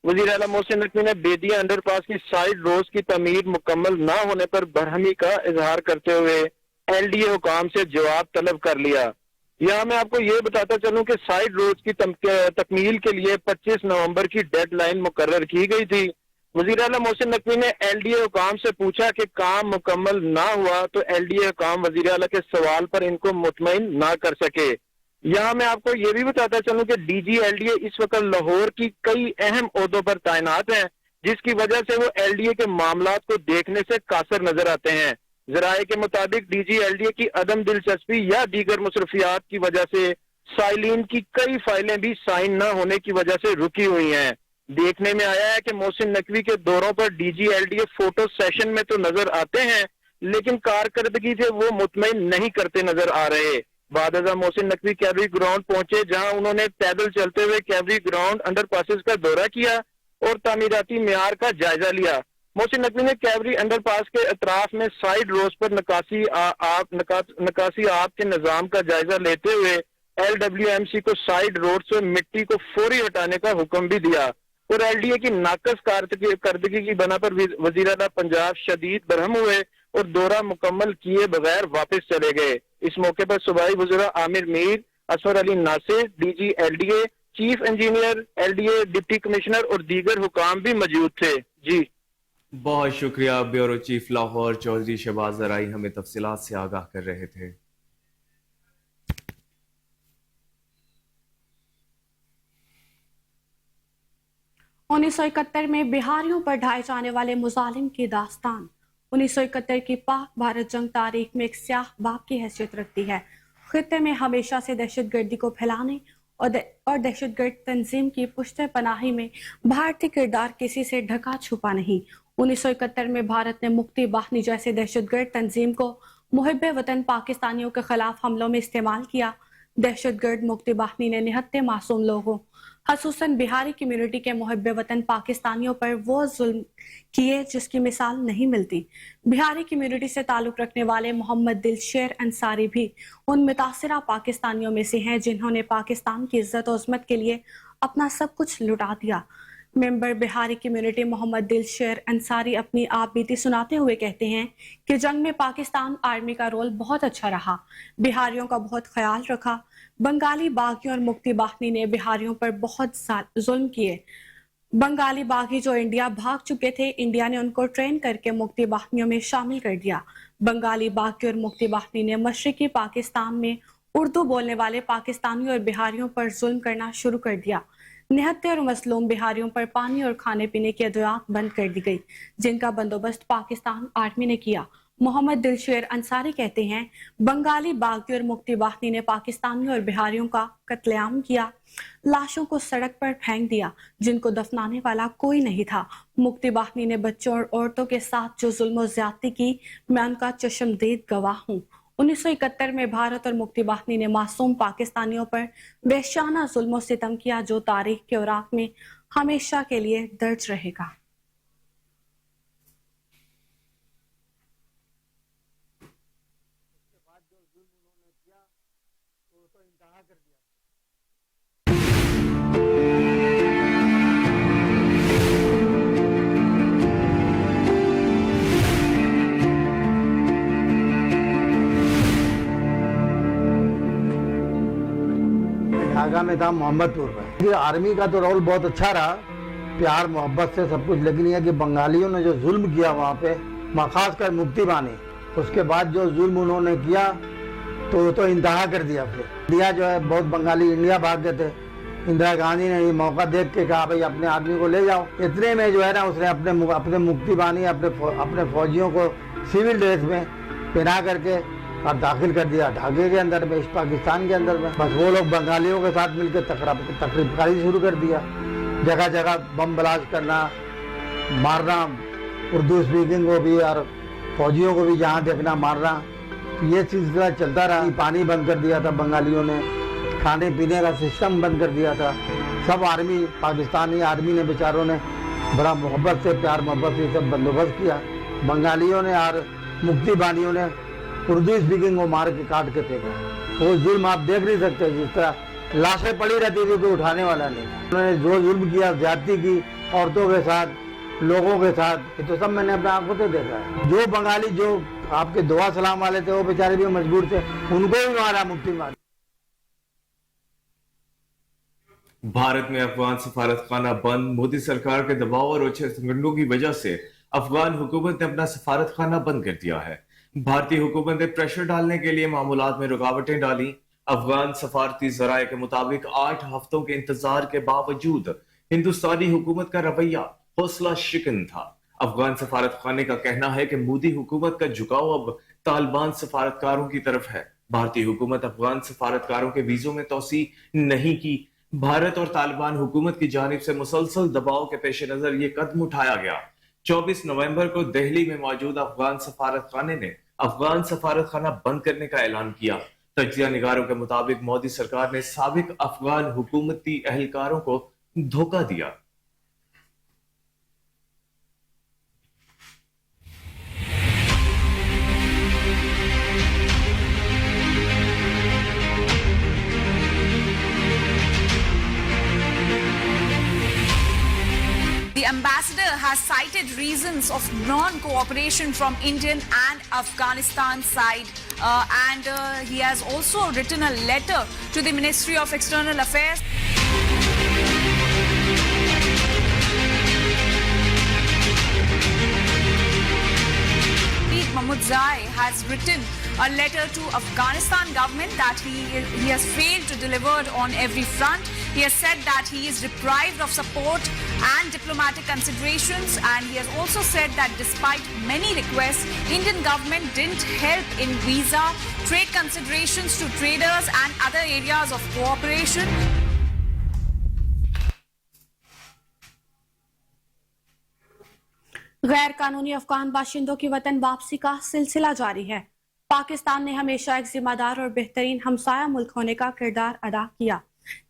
वजीर आला मोहसिन नकवी ने बेदिया अंडरपास की साइड रोड्स की तमीर मुकम्मल न होने पर बरहमी का इजहार करते हुए LDA हुकाम से जवाब तलब कर लिया। यहाँ मैं आपको ये बताता चलूं कि साइड रोड्स की तकमील के लिए 25 नवंबर की डेडलाइन मुकर्रर की गई थी। वजीर आला मोहसिन नकवी ने LDA हुकाम से पूछा कि काम मुकम्मल ना हुआ तो LDA हुकाम वजीर आला के सवाल पर इनको मुतमईन ना कर सके। यहाँ मैं आपको ये भी बताता चलूं कि DG LDA इस वक्त लाहौर की कई अहम ओहदों पर तैनात हैं, जिसकी वजह से वो LDA के मामलात को देखने से कासर नजर आते हैं। जराये के मुताबिक DG LDA की अदम दिलचस्पी या दीगर मुसरफियात की वजह से साइलिन की कई फाइलें भी साइन न होने की वजह से रुकी हुई हैं। देखने में आया है कि मोहसिन नकवी के दौरों पर DG LDA फोटो सेशन में तो नजर आते हैं, लेकिन कारकर्दगी से वो मुतमईन नहीं करते नजर आ रहे। बादजा मोहसिन नकवी कैवरी ग्राउंड पहुंचे, जहां उन्होंने पैदल चलते हुए कैवरी ग्राउंड अंडरपासेस का दौरा किया और तामीराती मेयार का जायजा लिया। मोहसिन नकवी ने कैवरी अंडरपास के अतराफ में साइड रोड्स पर नकासी आप के निजाम का जायजा लेते हुए LWMC को साइड रोड से मिट्टी को फौरी हटाने का हुक्म भी दिया और LDA की नाकस कारकर्दगी की बना पर वजीर आला पंजाब शदीद बरहम हुए और दौरा मुकम्मल किए बगैर वापस चले गए। इस मौके पर सूबाई वज़ीर Aamir Mir, Asfar Ali Nasir, DG LDA, chief engineer LDA, deputy commissioner और दीगर हुकाम भी मौजूद थे। जी बहुत शुक्रिया। ब्यूरो चीफ लाहौर चौधरी शहबाज ज़राई हमें तफसीलात से आगाह कर रहे थे। 1971 में बिहारियों पर ढाए जाने वाले मुजालिम की दास्तान 1971 की पाक भारत जंग तारीख में एक स्याह बाब की हैसियत रखती है। खित्ते में हमेशा से दहशतगर्दी को फैलाने और दहशतगर्द तंजीम की पुश्ते पनाही में भारतीय किरदार किसी से ढका छुपा नहीं। 1971 में भारत ने मुक्ति बाहिनी जैसे दहशतगर्द तंजीम को मुहिब्बे वतन पाकिस्तानियों के खिलाफ हमलों में इस्तेमाल किया। दहशतगर्द मुक्ति बाहिनी ने निहत्ते मासूम लोगों खसूसन बिहारी कम्युनिटी के मुहिब्बे वतन पाकिस्तानियों पर वो जुल्म किए जिसकी मिसाल नहीं मिलती। बिहारी कम्युनिटी से ताल्लुक रखने वाले मोहम्मद दिलशेर अंसारी भी उन मुतासिरा पाकिस्तानियों में से हैं जिन्होंने पाकिस्तान की इज्जत और उज़्मत के लिए अपना सब कुछ लुटा दिया। मेंबर बिहारी कम्युनिटी मोहम्मद दिलशेर अंसारी अपनी आप बीती सुनाते हुए कहते हैं कि जंग में पाकिस्तान आर्मी का रोल बहुत अच्छा रहा, बिहारियों का बहुत ख्याल रखा। बंगाली बागियों और मुक्ति बाहिनी ने बिहारियों पर बहुत जुल्म किए। बंगाली बागी जो इंडिया भाग चुके थे, इंडिया ने उनको ट्रेन करके मुक्ति बाहिनियों में शामिल कर दिया। बंगाली बागी और मुक्ति बाहिनी ने मशरकी पाकिस्तान में उर्दू बोलने वाले पाकिस्तानियों और बिहारियों पर जुल्म करना शुरू कर दिया। निहत्ते और मसलूम बिहारियों पर पानी और खाने पीने की अदवियात बंद कर दी गई, जिनका बंदोबस्त पाकिस्तान आर्मी ने किया। मोहम्मद दिलशेर अंसारी कहते हैं, बंगाली बागी और मुक्ति बाहिनी ने पाकिस्तानियों और बिहारियों का कत्लेआम किया, लाशों को सड़क पर फेंक दिया जिनको दफनाने वाला कोई नहीं था। मुक्ति बाहिनी ने बच्चों और औरतों के साथ जो जुल्म और ज्यादती की, मैं उनका चश्मदीद गवाह हूँ। 1971 में भारत और मुक्ति बाहिनी ने मासूम पाकिस्तानियों पर बेशाना जुल्म और सितम किया, जो तारीख के औराक में हमेशा के लिए दर्ज रहेगा। ढाका में था मोहम्मदपुर में। आर्मी का तो रोल बहुत अच्छा रहा, प्यार मोहब्बत से सब कुछ, लेकिन यह कि बंगालियों ने जो जुल्म किया वहाँ पे, खास कर मुक्ति बानी, उसके बाद जो जुल्म उन्होंने किया तो इंतहा कर दिया। फिर इंडिया जो है, बहुत बंगाली इंडिया भाग गए थे। इंदिरा गांधी ने ये मौका देख के कहा भाई अपने आदमी को ले जाओ। इतने में जो है ना, उसने अपने मुक्ति बानी अपने फौजियों को सिविल ड्रेस में पहना करके और दाखिल कर दिया ढाके के अंदर में, इस पाकिस्तान के अंदर में। बस वो लोग बंगालियों के साथ मिलकर तकरीबकारी शुरू कर दिया, जगह जगह बम ब्लास्ट करना, मारना, उर्दू स्पीकिंग को भी और फौजियों को भी जहाँ देखना मारना। ये सिलसिला चलता रहा। पानी बंद कर दिया था बंगालियों ने, खाने पीने का सिस्टम बंद कर दिया था। सब आर्मी, पाकिस्तानी आर्मी ने बेचारों ने बड़ा मोहब्बत से, प्यार मोहब्बत से सब बंदोबस्त किया। बंगालियों ने और मुक्ति बानियों ने उर्दू स्पीकिंग को मार के काट के फेंका। वो जुल्म आप देख नहीं सकते, जिस तरह लाशें पड़ी रहती थी कोई उठाने वाला नहीं। उन्होंने जो जुल्म किया, ज्यादती की औरतों के साथ, लोगों के साथ, ये तो सब मैंने अपने आंखों से देखा है। जो बंगाली जो आपके दुआ सलाम वाले थे, वो बेचारे भी मजबूर थे, उनको भी मारा, मुक्ति मारी। भारत में अफगान सफारत खाना बंद। मोदी सरकार के दबाव और ओछे संगठनों की वजह से अफगान हुकूमत ने अपना सफारत खाना बंद कर दिया है। भारतीय हुकूमत ने प्रेशर डालने के लिए मामूलात में रुकावटें डाली। अफगान सफारती जराये के मुताबिक 8 हफ्तों के इंतजार के बावजूद हिंदुस्तानी हुकूमत का रवैया हौसला शिकन था। अफगान सफारत खाने का कहना है कि मोदी हुकूमत का झुकाव अब तालिबान सफारतकारों की तरफ है। भारतीय हुकूमत अफगान सफारतकारों के वीजों में तोसी नहीं की। भारत और तालिबान हुकूमत की जानिब से मुसलसल दबाव के पेश नजर ये कदम उठाया गया। 24 नवंबर को दिल्ली में मौजूद अफगान सफारत खाने ने अफगान सफारत खाना बंद करने का ऐलान किया। तजिया निगारों के मुताबिक मोदी सरकार ने साबिक अफगान हुकूमती अहलकारों को धोखा दिया। The ambassador has cited reasons of non-cooperation from Indian and Afghanistan side, and he has also written a letter to the Ministry of External Affairs. Mahmudzai has written a letter to Afghanistan government that he has failed to deliver on every front. He has said that he is deprived of support and diplomatic considerations, and he has also said that despite many requests, Indian government didn't help in visa, trade considerations to traders and other areas of cooperation. गैर कानूनी अफगान बाशिंदों की वतन वापसी का सिलसिला जारी है। पाकिस्तान ने हमेशा एक जिम्मेदार और बेहतरीन हमसाया मुल्क होने का किरदार अदा किया,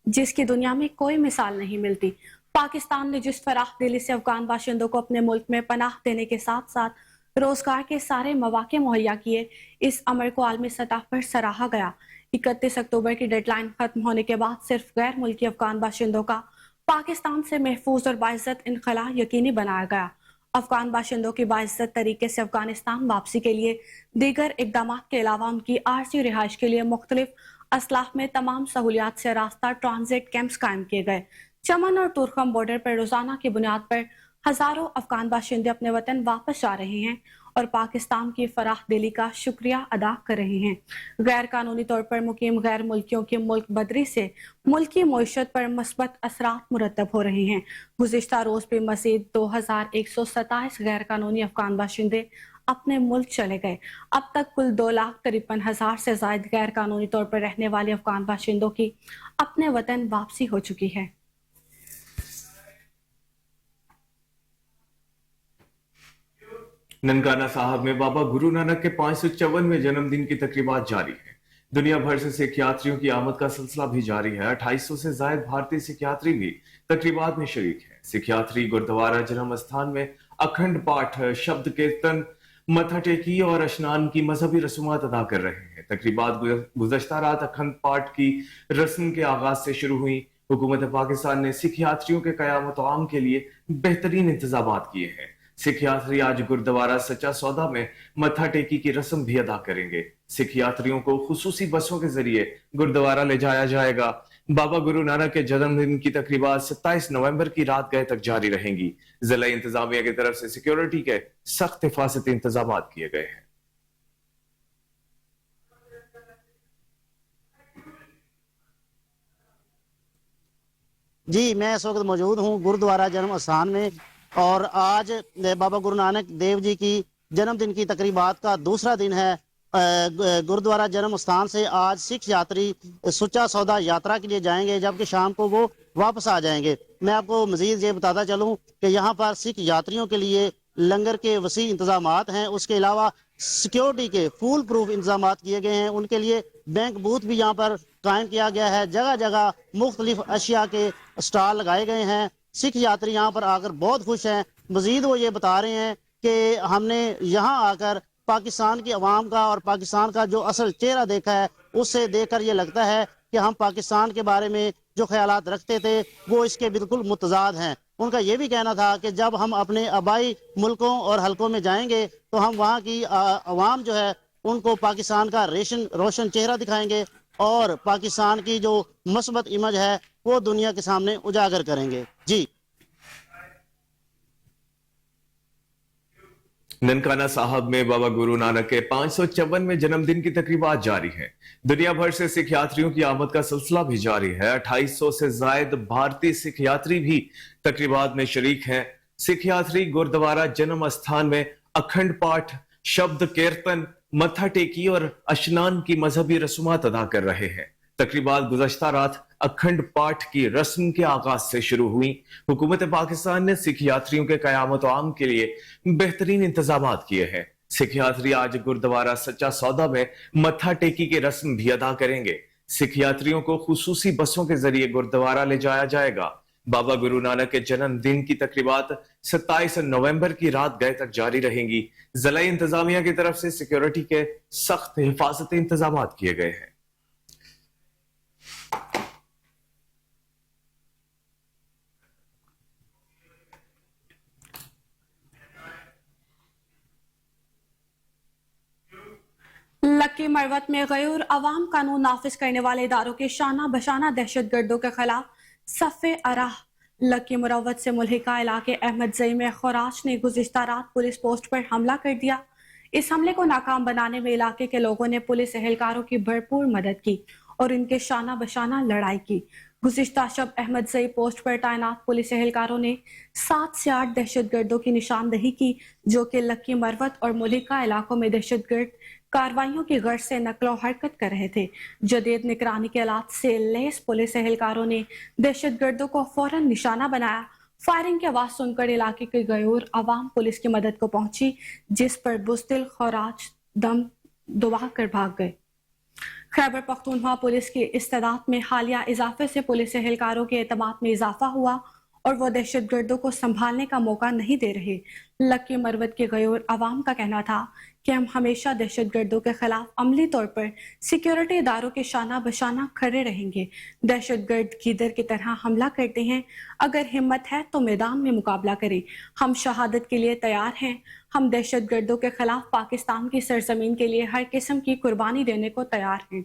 जिसकी दुनिया में कोई मिसाल नहीं मिलती। पाकिस्तान ने जिस फराख दिली से अफगान बाशिंदों को अपने मुल्क में पनाह देने के साथ साथ रोजगार के सारे मौके मुहैया किए, इस अमल को आलमी सतह पर सराहा गया। 31 अक्टूबर की डेडलाइन खत्म होने के बाद सिर्फ गैर मुल्की अफगान बाशिंदों का पाकिस्तान से महफूज और बाइज्जत इनखला यकीनी बनाया गया। अफगान बाशिंदों की बाइज्जत तरीके से अफगानिस्तान वापसी के लिए दीगर इकदाम के अलावा उनकी आरजी रिहाइश के लिए मुख्तलिफ असलाह में तमाम सहूलियात से रास्ता ट्रांजिट कैंप्स कायम किए गए। चमन और तुरखम बॉर्डर पर रोजाना की बुनियाद पर हजारों अफगान बाशिंदे अपने वतन वापस जा रहे हैं और पाकिस्तान की फराख दिली का शुक्रिया अदा कर रहे हैं। गैर कानूनी तौर पर मुकीम गैर मुल्कियों की मुल्क बदरी से मुल्की मईशत पर मस्बत असरात मुरतब हो रहे हैं। गुज़िश्ता रोज भी मज़ीद 2127 गैर कानूनी अफगान बाशिंदे अपने मुल्क चले गए। अब तक कुल 2,53,000 से ज्यादा गैर कानूनी तौर पर रहने वाले अफगान बाशिंदों की अपने वतन वापसी हो चुकी है। ननकाना साहब में बाबा गुरु नानक के 554वें जन्मदिन की तकरीबात जारी है। दुनिया भर से सिख यात्रियों की आमद का सिलसिला भी जारी है। 2800 से ज्यादा भारतीय सिख यात्री भी तकरीबात में शरीक हैं। सिख यात्री गुरुद्वारा जन्म स्थान में अखंड पाठ, शब्द कीर्तन, मत्था टेकी और स्नान की मजहबी रसूमात अदा कर रहे हैं। तकरीबात गुज़श्ता रात अखंड पाठ की रस्म के आगाज से शुरू हुई। हुकूमत पाकिस्तान ने सिख यात्रियों के क़यामत आम के लिए बेहतरीन इंतजाम किए हैं। सिख यात्री आज गुरुद्वारा सच्चा सौदा में मत्था टेकी की रस्म भी अदा करेंगे। सिख यात्रियों को खुसूसी बसों के जरिए गुरुद्वारा ले जाया जाएगा। बाबा गुरु नानक के जन्मदिन की तकरीबात 27 नवंबर की रात गए तक जारी रहेंगी। जिला इंतजामिया की तरफ से सिक्योरिटी के सख्त हिफाजती इंतजाम किए गए हैं। जी, मैं इस वक्त मौजूद हूँ गुरुद्वारा जन्म स्थान में और आज बाबा गुरु नानक देव जी की जन्मदिन की तकरीबात का दूसरा दिन है। गुरुद्वारा जन्म स्थान से आज सिख यात्री सच्चा सौदा यात्रा के लिए जाएंगे, जबकि शाम को वो वापस आ जाएंगे। मैं आपको मजीद ये बताता चलूं कि यहाँ पर सिख यात्रियों के लिए लंगर के वसी इंतजामात हैं। उसके अलावा सिक्योरिटी के फुल प्रूफ इंतजामात किए गए हैं। उनके लिए बैंक बूथ भी यहाँ पर कायम किया गया है। जगह जगह मुख्तलिफ अशिया के स्टॉल लगाए गए हैं। सिख यात्री यहाँ पर आकर बहुत खुश हैं। मजीद वो ये बता रहे हैं कि हमने यहाँ आकर पाकिस्तान की आवाम का और पाकिस्तान का जो असल चेहरा देखा है, उससे देखकर ये लगता है कि हम पाकिस्तान के बारे में जो ख्यालात रखते थे वो इसके बिल्कुल मुतजाद हैं। उनका ये भी कहना था कि जब हम अपने आबाई मुल्कों और हलकों में जाएंगे तो हम वहाँ की आवाम जो है उनको पाकिस्तान का रोशन चेहरा दिखाएंगे और पाकिस्तान की जो मस्बत इमेज है वो दुनिया के सामने उजागर करेंगे। जी, ननकाना साहब में बाबा गुरु नानक के 554वें जन्मदिन की तकरीबात जारी है। दुनिया भर से सिख यात्रियों की आमद का सिलसिला भी जारी है। 2800 से ज्यादा भारतीय सिख यात्री भी तकरीबात में शरीक हैं। सिख यात्री गुरुद्वारा जन्म स्थान में अखंड पाठ, शब्द कीर्तन, मत्था टेकी और स्नान की मजहबी रसूमात अदा कर रहे हैं। तकरीबात गुज़श्ता रात अखंड पाठ की रस्म के आगाज से शुरू हुई। हुकूमत पाकिस्तान ने सिख यात्रियों के क़यामत आम के लिए बेहतरीन इंतजाम किए हैं। सिख यात्री आज गुरुद्वारा सच्चा सौदा में मत्था टेकी की रस्म भी अदा करेंगे। सिख यात्रियों को खुसूसी बसों के जरिए गुरुद्वारा ले जाया जाएगा। बाबा गुरु नानक के जन्मदिन की तकरीबात 27 नवंबर की रात गए तक जारी रहेंगी। जिला इंतजामिया की तरफ से सिक्योरिटी के सख्त हिफाजती इंतजाम किए गए हैं। लक्की मरवत में गैर अवाम कानून नाफिज करने वाले इदारों के शाना बशाना दहशत गर्दों के खिलाफ सफ़े अराह। लक्की मरवत से मुल्हिका इलाके अहमद जई में खुराश ने गुज़िश्ता रात पुलिस पोस्ट पर हमला कर दिया। इस हमले को नाकाम बनाने में इलाके के लोगों ने पुलिस एहलकारों की भरपूर मदद की और इनके शाना बशाना लड़ाई की। गुज़िश्ता शब अहमद ज़ई पोस्ट पर तैनात पुलिस एहलकारों ने 7 से 8 दहशतगर्दों की निशानदही की, जो कि लक्की मरवत और मुलिका इलाकों में दहशतगर्द कार्रवाइयों की गर्ज से नकलो हरकत कर रहे थे। जदीद निगरानी के आलात से लैस पुलिस एहलकारों ने दहशतगर्दों को फौरन निशाना बनाया। फायरिंग की आवाज सुनकर इलाके के गयूर अवाम पुलिस की मदद को पहुंची, जिस पर बुज़दिल खौराज दम दुआ कर भाग गए। खैबर पख्तूनख्वा पुलिस की इस्तेदाद में हालिया इजाफे से पुलिस एहलकारों के एतमाद में इजाफा हुआ और वो दहशतगर्दों को संभालने का मौका नहीं दे रहे। लक्की मरवत के गयूर अवाम का कहना था कि हम हमेशा दहशतगर्दों के खिलाफ अमली तौर पर सिक्योरिटी इदारों के शाना बशाना खड़े रहेंगे। दहशतगर्द गीदड़ की तरह हमला करते हैं, अगर हिम्मत है तो मैदान में मुकाबला करें। हम शहादत के लिए तैयार हैं। हम दहशतगर्दों के खिलाफ पाकिस्तान की सरजमीन के लिए हर किस्म की कुर्बानी देने को तैयार हैं।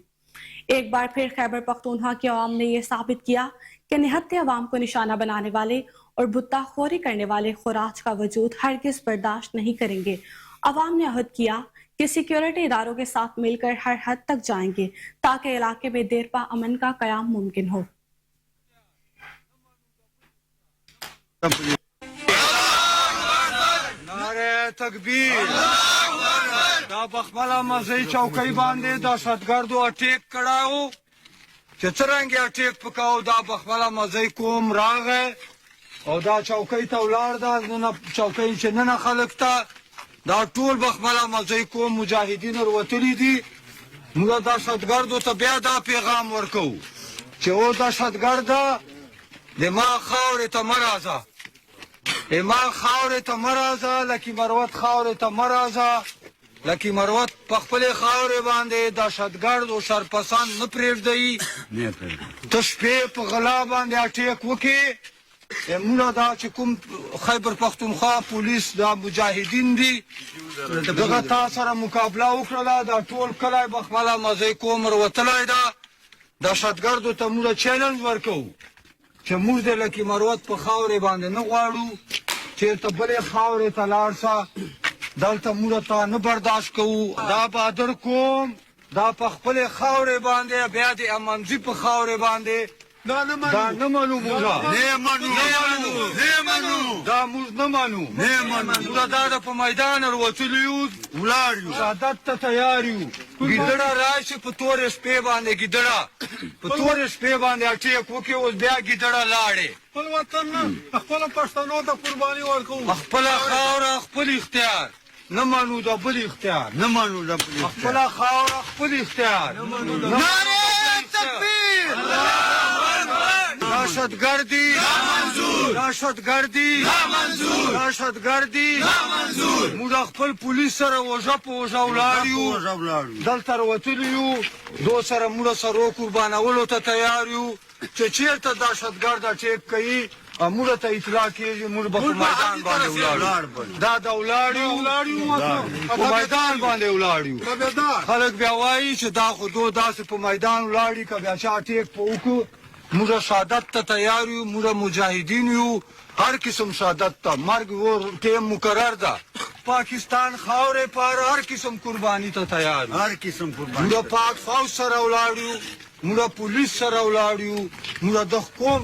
एक बार फिर खैबर पख्तूनख्वा की आवाम ने यह साबित किया कि निहत्ते अवाम को निशाना बनाने वाले और भुत्ताखोरी करने वाले खुराज का वजूद हरगिज बर्दाश्त नहीं करेंगे। अवाम ने अहद किया कि सिक्योरिटी इदारों के साथ मिलकर हर हद तक जाएंगे ताकि इलाके में देरपा अमन का कयाम मुमकिन हो। تکبیر دا بخملا مزئی چوکۍ باندې دا دهشتګردو اټیک کړاو چې څرنګه اټیک پکاو دا بخملا مزئی کوم راغی او دا چوکۍ ته ولاړ دا نه چوکۍ چې نه خلک ته دا ټول بخملا مزئی کوم مجاهدین وروتلی دي موږ دا دهشتګردو ته بیا دا پیغام ورکو چې او دهشتګرده د ما خاورې ته مه راځه ما خاورې ته مه راځه لکي مروت خاورې ته مه راځه لکي مروت په خپلې خاورې باندې دهشتګرد او شرپسند نه پرېږدئ ته شپې په غلا باندې اټیک وکړې موږ دا چې کوم خیبر پختونخوا پولیس دا مجاهدین دي دغه تا سره مقابله وکړله دا ټول کلی بخمله مزی کوم وروتلی ده دهشتګردو ته موږ چیلنج ورکوو چې موږ د لکي مروت په خاورې باندې نه غواړو چېرته بلې خاورې ته لاړ شه دلته موږ ته نه برداشت کوو دا بهادر قوم دا په خپلې خاورې باندې بیا د امنځي په خاورې باندې دا نه منو موږ دا موږ نه منو موږ دا د په میدان وروتلي یو ولاړ یو شهادت ته تیار یو ګیدړه راشي په تورې شپې باندې ګیدړه په تورې شپې باندې اټیک وکړي اوس بیا ګیدړه لاړې خپل وطن نه خپله پښتنو ته قرباني ورکوو خپله خاوره خپل اختیار نه منو د بل اختیار نه منو د بل خپله خاوره خپل اختیار نعرې تکبیر دهشتگردی دهشتگردی دهشتگردی موږ خپل پولیس سره اوژه په اوژه ولاړ یو دلته راوتلي یو دو سره موږ سرو قربانولو ته تیار یو چې چېرته دهشتګرد اټیک کوي موږ ته اطلاع کېږي موږ به په میدان باندې ولاړ دا د ولاړ یو په میدان باندې ولاړ یو خلک بیا وایي چې دا خو دو داسې په میدان ولاړ که بیا چا اټیک په وکړو موږ شهادت ته تیار یو موږ مجاهدین یو هر قسم شهادت ته مرګ و ټیم مقرر ده پاکستان خاورې پاره هر قسم قرباني ته تیار یو هر قسم قرباني موږ پاک فوج سره ولاړ یو موږ پولیس سره ولاړ یو موږ د قوم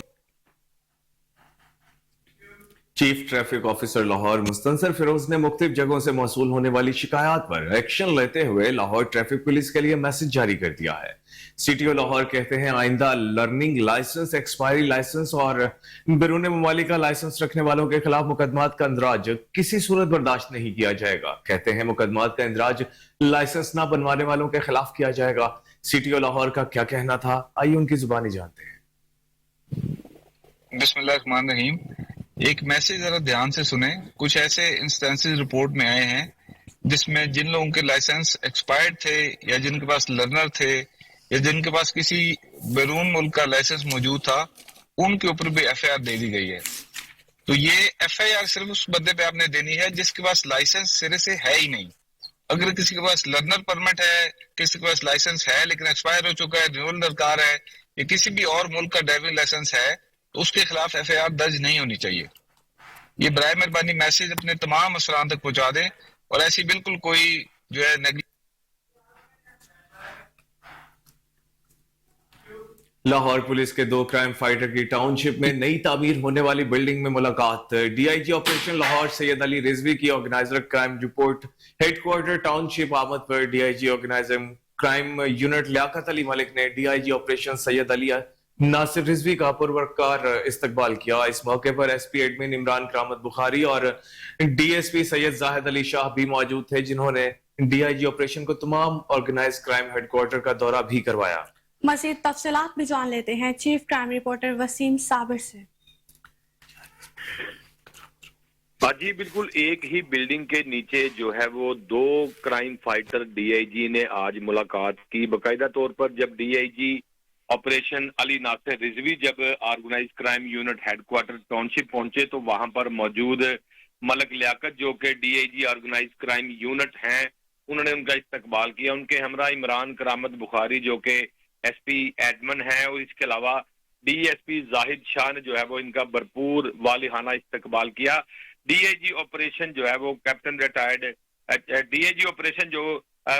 chief traffic officer Lahore Mustansar Feroz ने मुख्तलिफ जगहों से मौसूल होने वाली शिकायत पर एक्शन लेते हुए लाहौर ट्रैफिक पुलिस के लिए मैसेज जारी कर दिया है। सीटीओ लाहौर कहते हैं आइंदा लर्निंग लाइसेंस, एक्सपायरी लाइसेंस और बैरून मुमालिका लाइसेंस रखने वालों के खिलाफ मुकदमात का इंदराज किसी सूरत बर्दाश्त नहीं किया जाएगा। कहते हैं मुकदमात का इंदराज लाइसेंस न बनवाने वालों के खिलाफ किया जाएगा। सीटीओ लाहौर का क्या कहना था, आइए उनकी जुबानी जानते हैं। बिस्मिल्लाहिर्रहमानिर्रहीम। एक मैसेज जरा ध्यान से सुने। कुछ ऐसे इंस्टेंसेस रिपोर्ट में आए हैं जिसमें जिन लोगों के लाइसेंस एक्सपायर्ड थे या जिनके पास लर्नर थे या जिनके पास किसी बैरून मुल्क का लाइसेंस मौजूद था उनके ऊपर भी एफआईआर दे दी गई है। तो ये एफआईआर सिर्फ उस बंदे पे आपने देनी है जिसके पास लाइसेंस सिरे से है ही नहीं। अगर किसी के पास लर्नर परमिट है, किसी के पास लाइसेंस है लेकिन एक्सपायर हो चुका है, रिन्यूअल दरकार है, या किसी भी और मुल्क का ड्राइविंग लाइसेंस है तो उसके खिलाफ एफआईआर दर्ज नहीं होनी चाहिए। ये बराए मेहरबानी मैसेज अपने तमाम असरान तक पहुंचा दें اور ایسی بالکل کوئی جو ہے لاہور پولیس کے 2 کرائم فائٹر کی ٹاؤن شپ میں نئی تعمیر ہونے والی بلڈنگ میں ملاقات. D I G operation Lahore Syed Ali Rizvi کی organiser crime report headquarter township آمد پر D I G organiser crime unit Liaquat Ali Malik نے D I G operation Syed Ali Nasir Rizvi کا پروقار استقبال کیا. اس موقع پر S P admin Imran Karamat Bukhari اور ڈی ایس پی سید زاہد علی شاہ بھی موجود تھے, جنہوں نے ڈی آئی جی آپریشن کو تمام آرگنائز کرائم ہیڈ کوارٹر کا دورہ بھی کروایا. مزید تفصیلات بھی جان لیتے ہیں چیف کرائم رپورٹر وسیم صابر سے. جی بالکل, ایک ہی بلڈنگ کے نیچے جو ہے وہ 2 crime fighter D I G نے آج ملاقات کی. باقاعدہ طور پر جب D I G operation Ali Nasir Rizvi جب organise crime unit headquarter township پہنچے تو وہاں پر موجود ملک لیاقت جو کہ D I G organise crime unit ہیں, انہوں نے ان کا استقبال کیا. ان کے ہمراہ عمران کرامت بخاری جو کہ ایس پی ایڈمن ہے, اور اس کے علاوہ ڈی ایس پی زاہد شاہ نے جو ہے وہ ان کا بھرپور والہانہ استقبال کیا. ڈی اے جی آپریشن جو ہے وہ captain retired D A G operation جو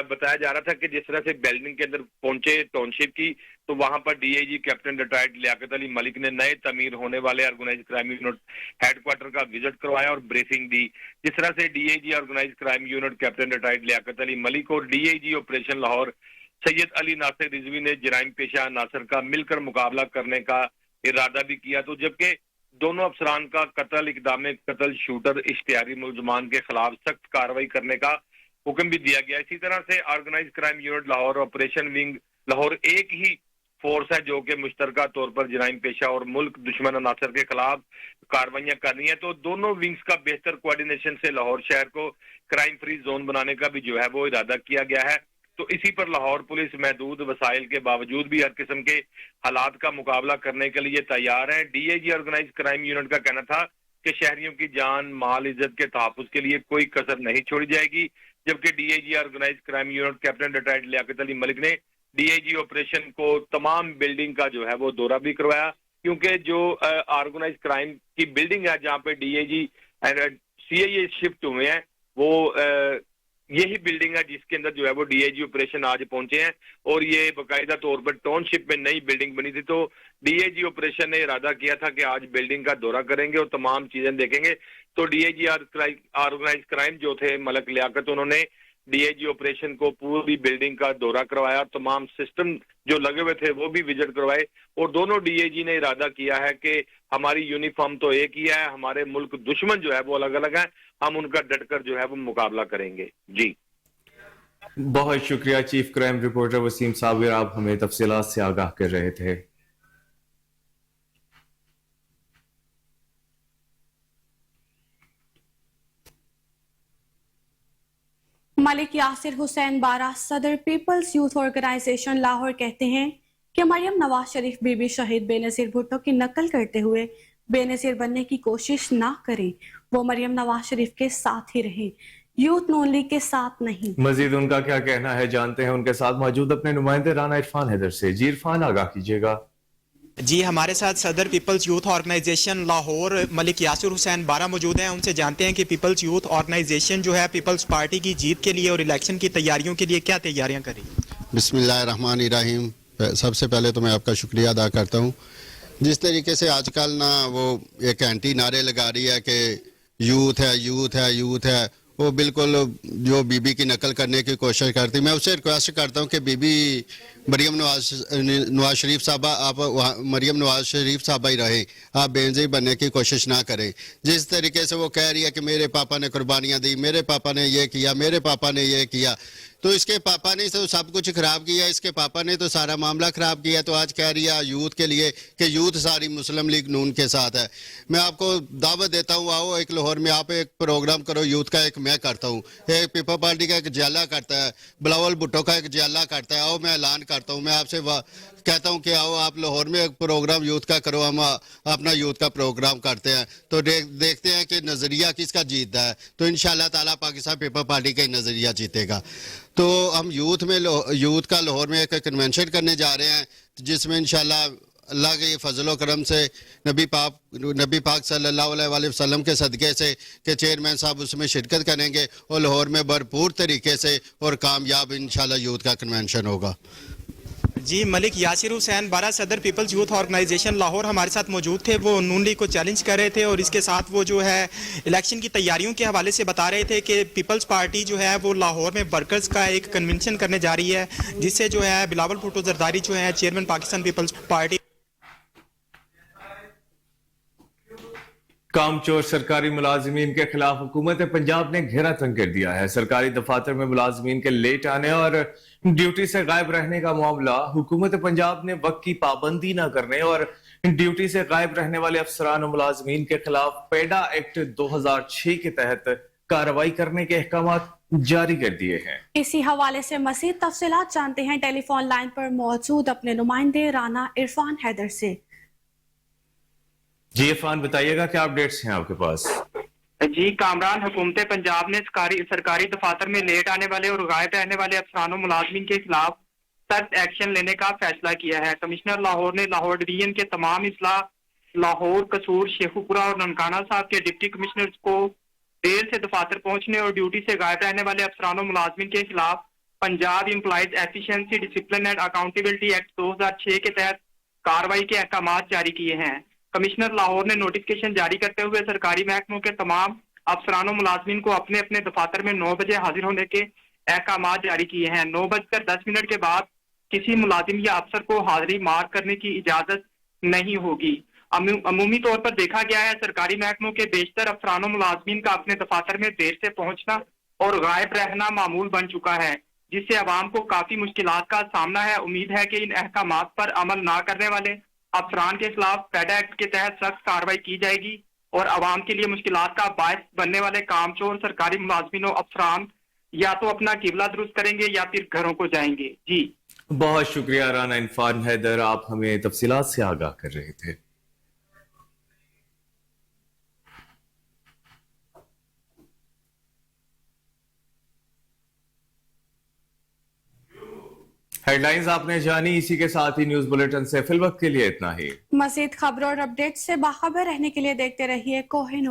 بتایا جا رہا تھا کہ جس طرح سے بلڈنگ کے اندر پہنچے ٹاؤن شپ کی تو وہاں پر D A G captain retired Liaquat Ali Malik نے نئے تعمیر ہونے والے organise crime unit headquarter کا وزٹ کروایا اور بریفنگ دی. جس طرح سے D A G organise crime unit captain retired Liaquat Ali Malik اور D A G operation Lahore Syed Ali Nasir Rizvi نے جرائم پیشہ عناصر کا مل کر مقابلہ کرنے کا ارادہ بھی کیا, تو جبکہ دونوں افسران کا قتل اقدام قتل شوٹر اشتہاری ملزمان کے خلاف سخت کارروائی کرنے کا حکم بھی دیا گیا. اسی طرح سے organise crime unit Lahore operation wing Lahore ایک ہی فورس ہے جو کہ مشترکہ طور پر جرائم پیشہ اور ملک دشمن عناصر کے خلاف کاروائیاں کرنی ہیں, تو دونوں ونگز کا بہتر کوارڈینیشن سے لاہور شہر کو کرائم فری زون بنانے کا بھی جو ہے وہ ارادہ کیا گیا ہے. تو اسی پر لاہور پولیس محدود وسائل کے باوجود بھی ہر قسم کے حالات کا مقابلہ کرنے کے لیے تیار ہے. D A G organise crime unit کا کہنا تھا کہ شہریوں کی جان مال عزت کے تحفظ کے لیے کوئی کسر نہیں چھوڑی جائے گی, جبکہ D A G organise crime unit captain retired Liaquat Ali Malik نے ڈی اے جی آپریشن کو تمام بلڈنگ کا جو ہے وہ دورہ بھی کروایا, کیونکہ جو آرگنائز کرائم کی بلڈنگ ہے جہاں پہ D A G C I a shift ہوئے ہیں وہ یہی بلڈنگ ہے جس کے اندر جو ہے وہ ڈی اے جی آپریشن آج پہنچے ہیں, اور یہ باقاعدہ طور پر ٹاؤن شپ میں نئی بلڈنگ بنی تھی. تو ڈی اے جی آپریشن نے ارادہ کیا تھا کہ آج بلڈنگ کا دورہ کریں گے اور تمام چیزیں دیکھیں گے. تو D A G organise crime جو تھے ملک لیاقت, انہوں نے ڈی اے جی آپریشن کو پوری بلڈنگ کا دورہ کروایا اور تمام سسٹم جو لگے ہوئے تھے وہ بھی وزٹ کروائے, اور دونوں ڈی اے جی نے ارادہ کیا ہے کہ ہماری یونیفارم تو ایک ہی ہے, ہمارے ملک دشمن جو ہے وہ الگ الگ ہیں, ہم ان کا ڈٹ کر جو ہے وہ مقابلہ کریں گے. جی بہت شکریہ چیف کرائم رپورٹر وسیم صابر, آپ ہمیں تفصیلات سے آگاہ کر رہے تھے. ملک یاسر حسین بارہ صدر پیپلز یوتھ آرگنائزیشن لاہور کہتے ہیں کہ مریم نواز شریف بی بی شہید بے نظیر بھٹو کی نقل کرتے ہوئے بے نظیر بننے کی کوشش نہ کریں, وہ مریم نواز شریف کے ساتھ ہی رہیں, یوتھ نون لیگ کے ساتھ نہیں. مزید ان کا کیا کہنا ہے جانتے ہیں ان کے ساتھ موجود اپنے نمائندے رانا عرفان حیدر سے. جی عرفان, آگاہ کیجیے گا. جی ہمارے ساتھ صدر پیپلز یوتھ آرگنائزیشن لاہور ملک یاسر حسین بارہ موجود ہیں, ان سے جانتے ہیں کہ پیپلز یوتھ آرگنائزیشن جو ہے پیپلز پارٹی کی جیت کے لیے اور الیکشن کی تیاریوں کے لیے کیا تیاریاں کریں. بسم اللہ الرحمن الرحیم. سب سے پہلے تو میں آپ کا شکریہ ادا کرتا ہوں. جس طریقے سے آج کل نا وہ ایک اینٹی نعرے لگا رہی ہے کہ یوتھ ہے یوتھ ہے یوتھ ہے, وہ بالکل جو بی بی کی نقل کرنے کی کوشش کرتی. میں اس سے ریکویسٹ کرتا ہوں کہ بی بی مریم نواز شریف صاحبہ, آپ مریم نواز شریف صاحبہ ہی رہیں, آپ بے نظیر بننے کی کوشش نہ کریں. جس طریقے سے وہ کہہ رہی ہے کہ میرے پاپا نے قربانیاں دی, میرے پاپا نے یہ کیا, میرے پاپا نے یہ کیا, تو اس کے پاپا نے تو سب کچھ خراب کیا, اس کے پاپا نے تو سارا معاملہ خراب کیا. تو آج کہہ رہی ہے یوتھ کے لیے کہ یوتھ ساری مسلم لیگ نون کے ساتھ ہے. میں آپ کو دعوت دیتا ہوں, آؤ ایک لاہور میں آپ ایک پروگرام کرو یوتھ کا, ایک میں کرتا ہوں, ایک پیپل پارٹی کا ایک جیلا کرتا ہے, بلاول بھٹو کا ایک جیلا کرتا ہے. آؤ میں اعلان کرتا ہوں, میں آپ سے کہتا ہوں کہ آؤ آپ لاہور میں ایک پروگرام یوتھ کا کرو, ہم اپنا یوتھ کا پروگرام کرتے ہیں, تو دیکھتے ہیں کہ نظریہ کس کا جیتتا ہے. تو انشاءاللہ تعالیٰ پاکستان پیپل پارٹی کا ہی نظریہ جیتے گا. تو ہم یوتھ کا لاہور میں ایک کنونشن کرنے جا رہے ہیں جس میں انشاءاللہ اللہ کے فضل و کرم سے نبی پاک صلی اللہ علیہ وسلم کے صدقے سے کہ چیئرمین صاحب اس میں شرکت کریں گے اور لاہور میں بھرپور طریقے سے اور کامیاب انشاءاللہ یوتھ کا کنونشن ہوگا. جی ملک یاسر حسین بارہ صدر پیپلز یوتھ آرگنائزیشن لاہور ہمارے ساتھ موجود تھے. وہ نون لیگ کو چیلنج کر رہے تھے اور اس کے ساتھ وہ جو ہے الیکشن کی تیاریوں کے حوالے سے بتا رہے تھے کہ پیپلز پارٹی جو ہے وہ لاہور میں ورکرز کا ایک کنونشن کرنے جا رہی ہے جس سے جو ہے بلاول بھٹو زرداری جو ہے چیئرمین پاکستان پیپلز پارٹی. کام چور سرکاری ملازمین کے خلاف حکومت پنجاب نے گھیرا تنگ کر دیا ہے. سرکاری دفاتر میں ملازمین کے لیٹ آنے اور ڈیوٹی سے غائب رہنے کا معاملہ حکومت پنجاب نے وقت کی پابندی نہ کرنے اور ڈیوٹی سے غائب رہنے والے افسران و ملازمین کے خلاف پیڈا ایکٹ 2006 کے تحت کارروائی کرنے کے احکامات جاری کر دیے ہیں. اسی حوالے سے مزید تفصیلات جانتے ہیں ٹیلی فون لائن پر موجود اپنے نمائندے رانا عرفان حیدر سے. جی عرفان بتائیے گا کیا اپڈیٹس ہیں آپ کے پاس؟ جی کامران، حکومت پنجاب نے سرکاری دفاتر میں لیٹ آنے والے اور غائب رہنے والے افسران و ملازمین کے خلاف سخت ایکشن لینے کا فیصلہ کیا ہے. کمشنر لاہور نے لاہور ڈویژن کے تمام اضلاع لاہور، قصور، شیخوپورہ اور ننکانہ صاحب کے ڈپٹی کمشنرز کو دیر سے دفاتر پہنچنے اور ڈیوٹی سے غائب رہنے والے افسران و ملازمین کے خلاف Punjab employees efficiency discipline and accountability act 2006 کے تحت کارروائی کے احکامات جاری کیے ہیں. کمشنر لاہور نے نوٹیفکیشن جاری کرتے ہوئے سرکاری محکموں کے تمام افسران و ملازمین کو اپنے اپنے دفاتر میں 9 بجے حاضر ہونے کے احکامات جاری کیے ہیں. 9:10 کے بعد کسی ملازم یا افسر کو حاضری مارک کرنے کی اجازت نہیں ہوگی. عمومی طور پر دیکھا گیا ہے سرکاری محکموں کے بیشتر افسران و ملازمین کا اپنے دفاتر میں دیر سے پہنچنا اور غائب رہنا معمول بن چکا ہے جس سے عوام کو کافی مشکلات کا سامنا ہے. امید ہے کہ ان احکامات پر عمل نہ کرنے والے افسران کے خلاف پیڈا ایکٹ کے تحت سخت کارروائی کی جائے گی اور عوام کے لیے مشکلات کا باعث بننے والے کام چور سرکاری ملازمین و افسران یا تو اپنا قبلہ درست کریں گے یا پھر گھروں کو جائیں گے. جی بہت شکریہ رانا عرفان حیدر، آپ ہمیں تفصیلات سے آگاہ کر رہے تھے. ہیڈ لائنز آپ نے جانی، اسی کے ساتھ ہی نیوز بلیٹن سے فی الوقت کے لیے اتنا ہی. مزید خبروں اور اپڈیٹ سے باخبر رہنے کے لیے دیکھتے رہیے کوہ نور.